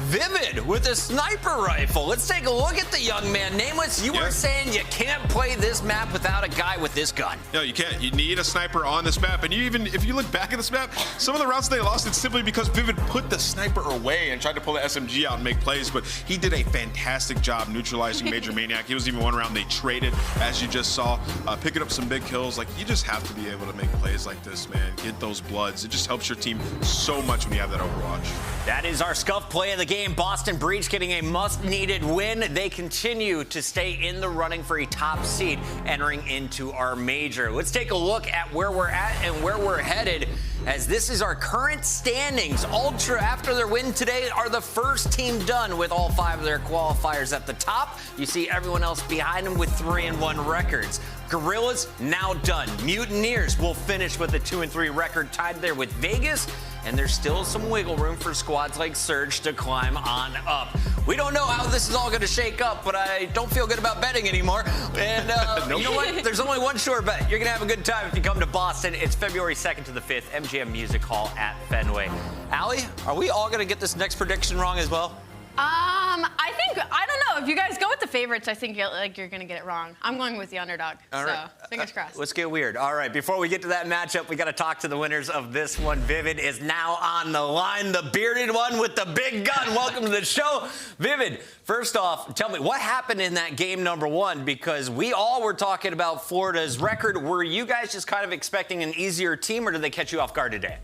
Vivid with a sniper rifle. Let's take a look at the young man. Nameless, you were saying you can't play this map without a guy with this gun. No, you can't. You need a sniper on this map. And you even, if you look back at this map, some of the rounds they lost, it's simply because Vivid put the sniper away and tried to pull the SMG out and make plays. But he did a fantastic job neutralizing Major Maniac. He was even one round they traded, as you just saw, picking up some big kills. Like, you just have to be able to make plays like this, man. Get those bloods. It just helps your team so much when you have that Overwatch. That is our Scump play of the game. Boston Breach getting a much-needed win. They continue to stay in the running for a top seed entering into our major. Let's take a look at where we're at and where we're headed, as this is our current standings. Ultra, after their win today, are the first team done with all 5 of their qualifiers at the top. You see everyone else behind them with 3-1 records. Guerrillas now done. Mutineers will finish with a 2-3 record, tied there with Vegas. And there's still some wiggle room for squads like Surge to climb on up. We don't know how this is all going to shake up, but I don't feel good about betting anymore. And you know what? There's only one sure bet. You're going to have a good time if you come to Boston. It's February 2nd to the 5th, MGM Music Hall at Fenway. aLLeY, are we all going to get this next prediction wrong as well? I don't know. If you guys go with the favorites, I think you're going to get it wrong. I'm going with the underdog. All right. So fingers crossed. Let's get weird. All right, before we get to that matchup, we got to talk to the winners of this one. Vivid is now on the line, the bearded one with the big gun. Welcome to the show. Vivid, first off, tell me, what happened in that game number 1? Because we all were talking about Florida's record. Were you guys just kind of expecting an easier team, or did they catch you off guard today?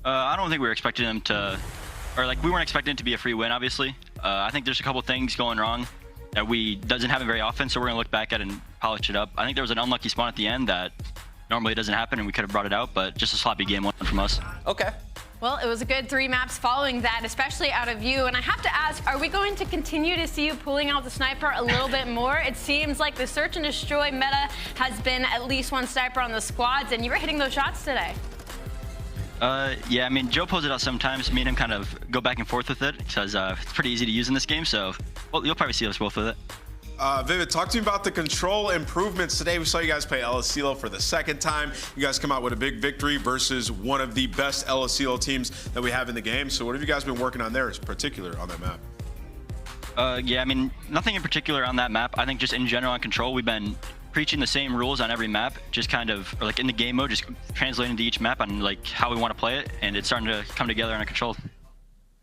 I don't think we were expecting them to, or like we weren't expecting it to be a free win, obviously. I think there's a couple things going wrong that we doesn't happen very often, so we're gonna look back at it and polish it up. I think there was an unlucky spawn at the end that normally doesn't happen, and we could have brought it out, but just a sloppy game 1 from us. Okay. Well, it was a good 3 maps following that, especially out of you. And I have to ask, are we going to continue to see you pulling out the sniper a little bit more? It seems like the search and destroy meta has been at least one sniper on the squads, and you were hitting those shots today. Yeah, I mean, Joe pulls it out sometimes. Me and him kind of go back and forth with it because it's pretty easy to use in this game. So, well, you'll probably see us both with it. Vivid, talk to me about the control improvements today. We saw you guys play aLLeY for the 2nd time. You guys come out with a big victory versus one of the best aLLeY teams that we have in the game. So what have you guys been working on there in particular on that map? Yeah, I mean, nothing in particular on that map. I think just in general on control, we've been preaching the same rules on every map, just kind of or like in the game mode, just translating to each map on like how we want to play it, and it's starting to come together on a control.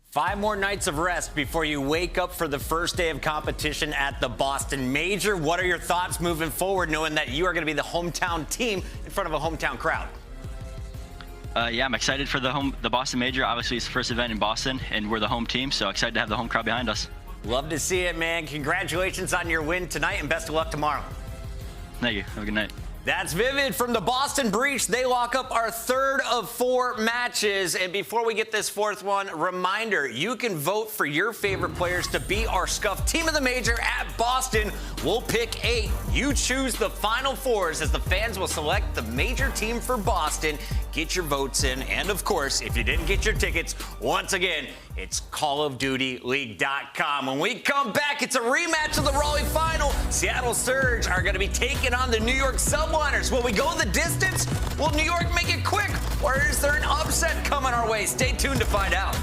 5 more nights of rest before you wake up for the first day of competition at the Boston Major. What are your thoughts moving forward, knowing that you are going to be the hometown team in front of a hometown crowd? Yeah, I'm excited for the Boston Major. Obviously, it's the first event in Boston, and we're the home team, so excited to have the home crowd behind us. Love to see it, man. Congratulations on your win tonight, and best of luck tomorrow. Thank you. Have a good night. That's Vivid from the Boston Breach. They lock up our 3rd of 4 matches. And before we get this 4th one, reminder, you can vote for your favorite players to be our Scump Team of the Major at Boston. We'll pick 8. You choose the final 4s as the fans will select the major team for Boston. Get your votes in. And of course, if you didn't get your tickets, once again, it's CallOfDutyLeague.com. When we come back, it's a rematch of the Raleigh final. Seattle Surge are going to be taking on the New York Subliners. Will we go the distance? Will New York make it quick? Or is there an upset coming our way? Stay tuned to find out.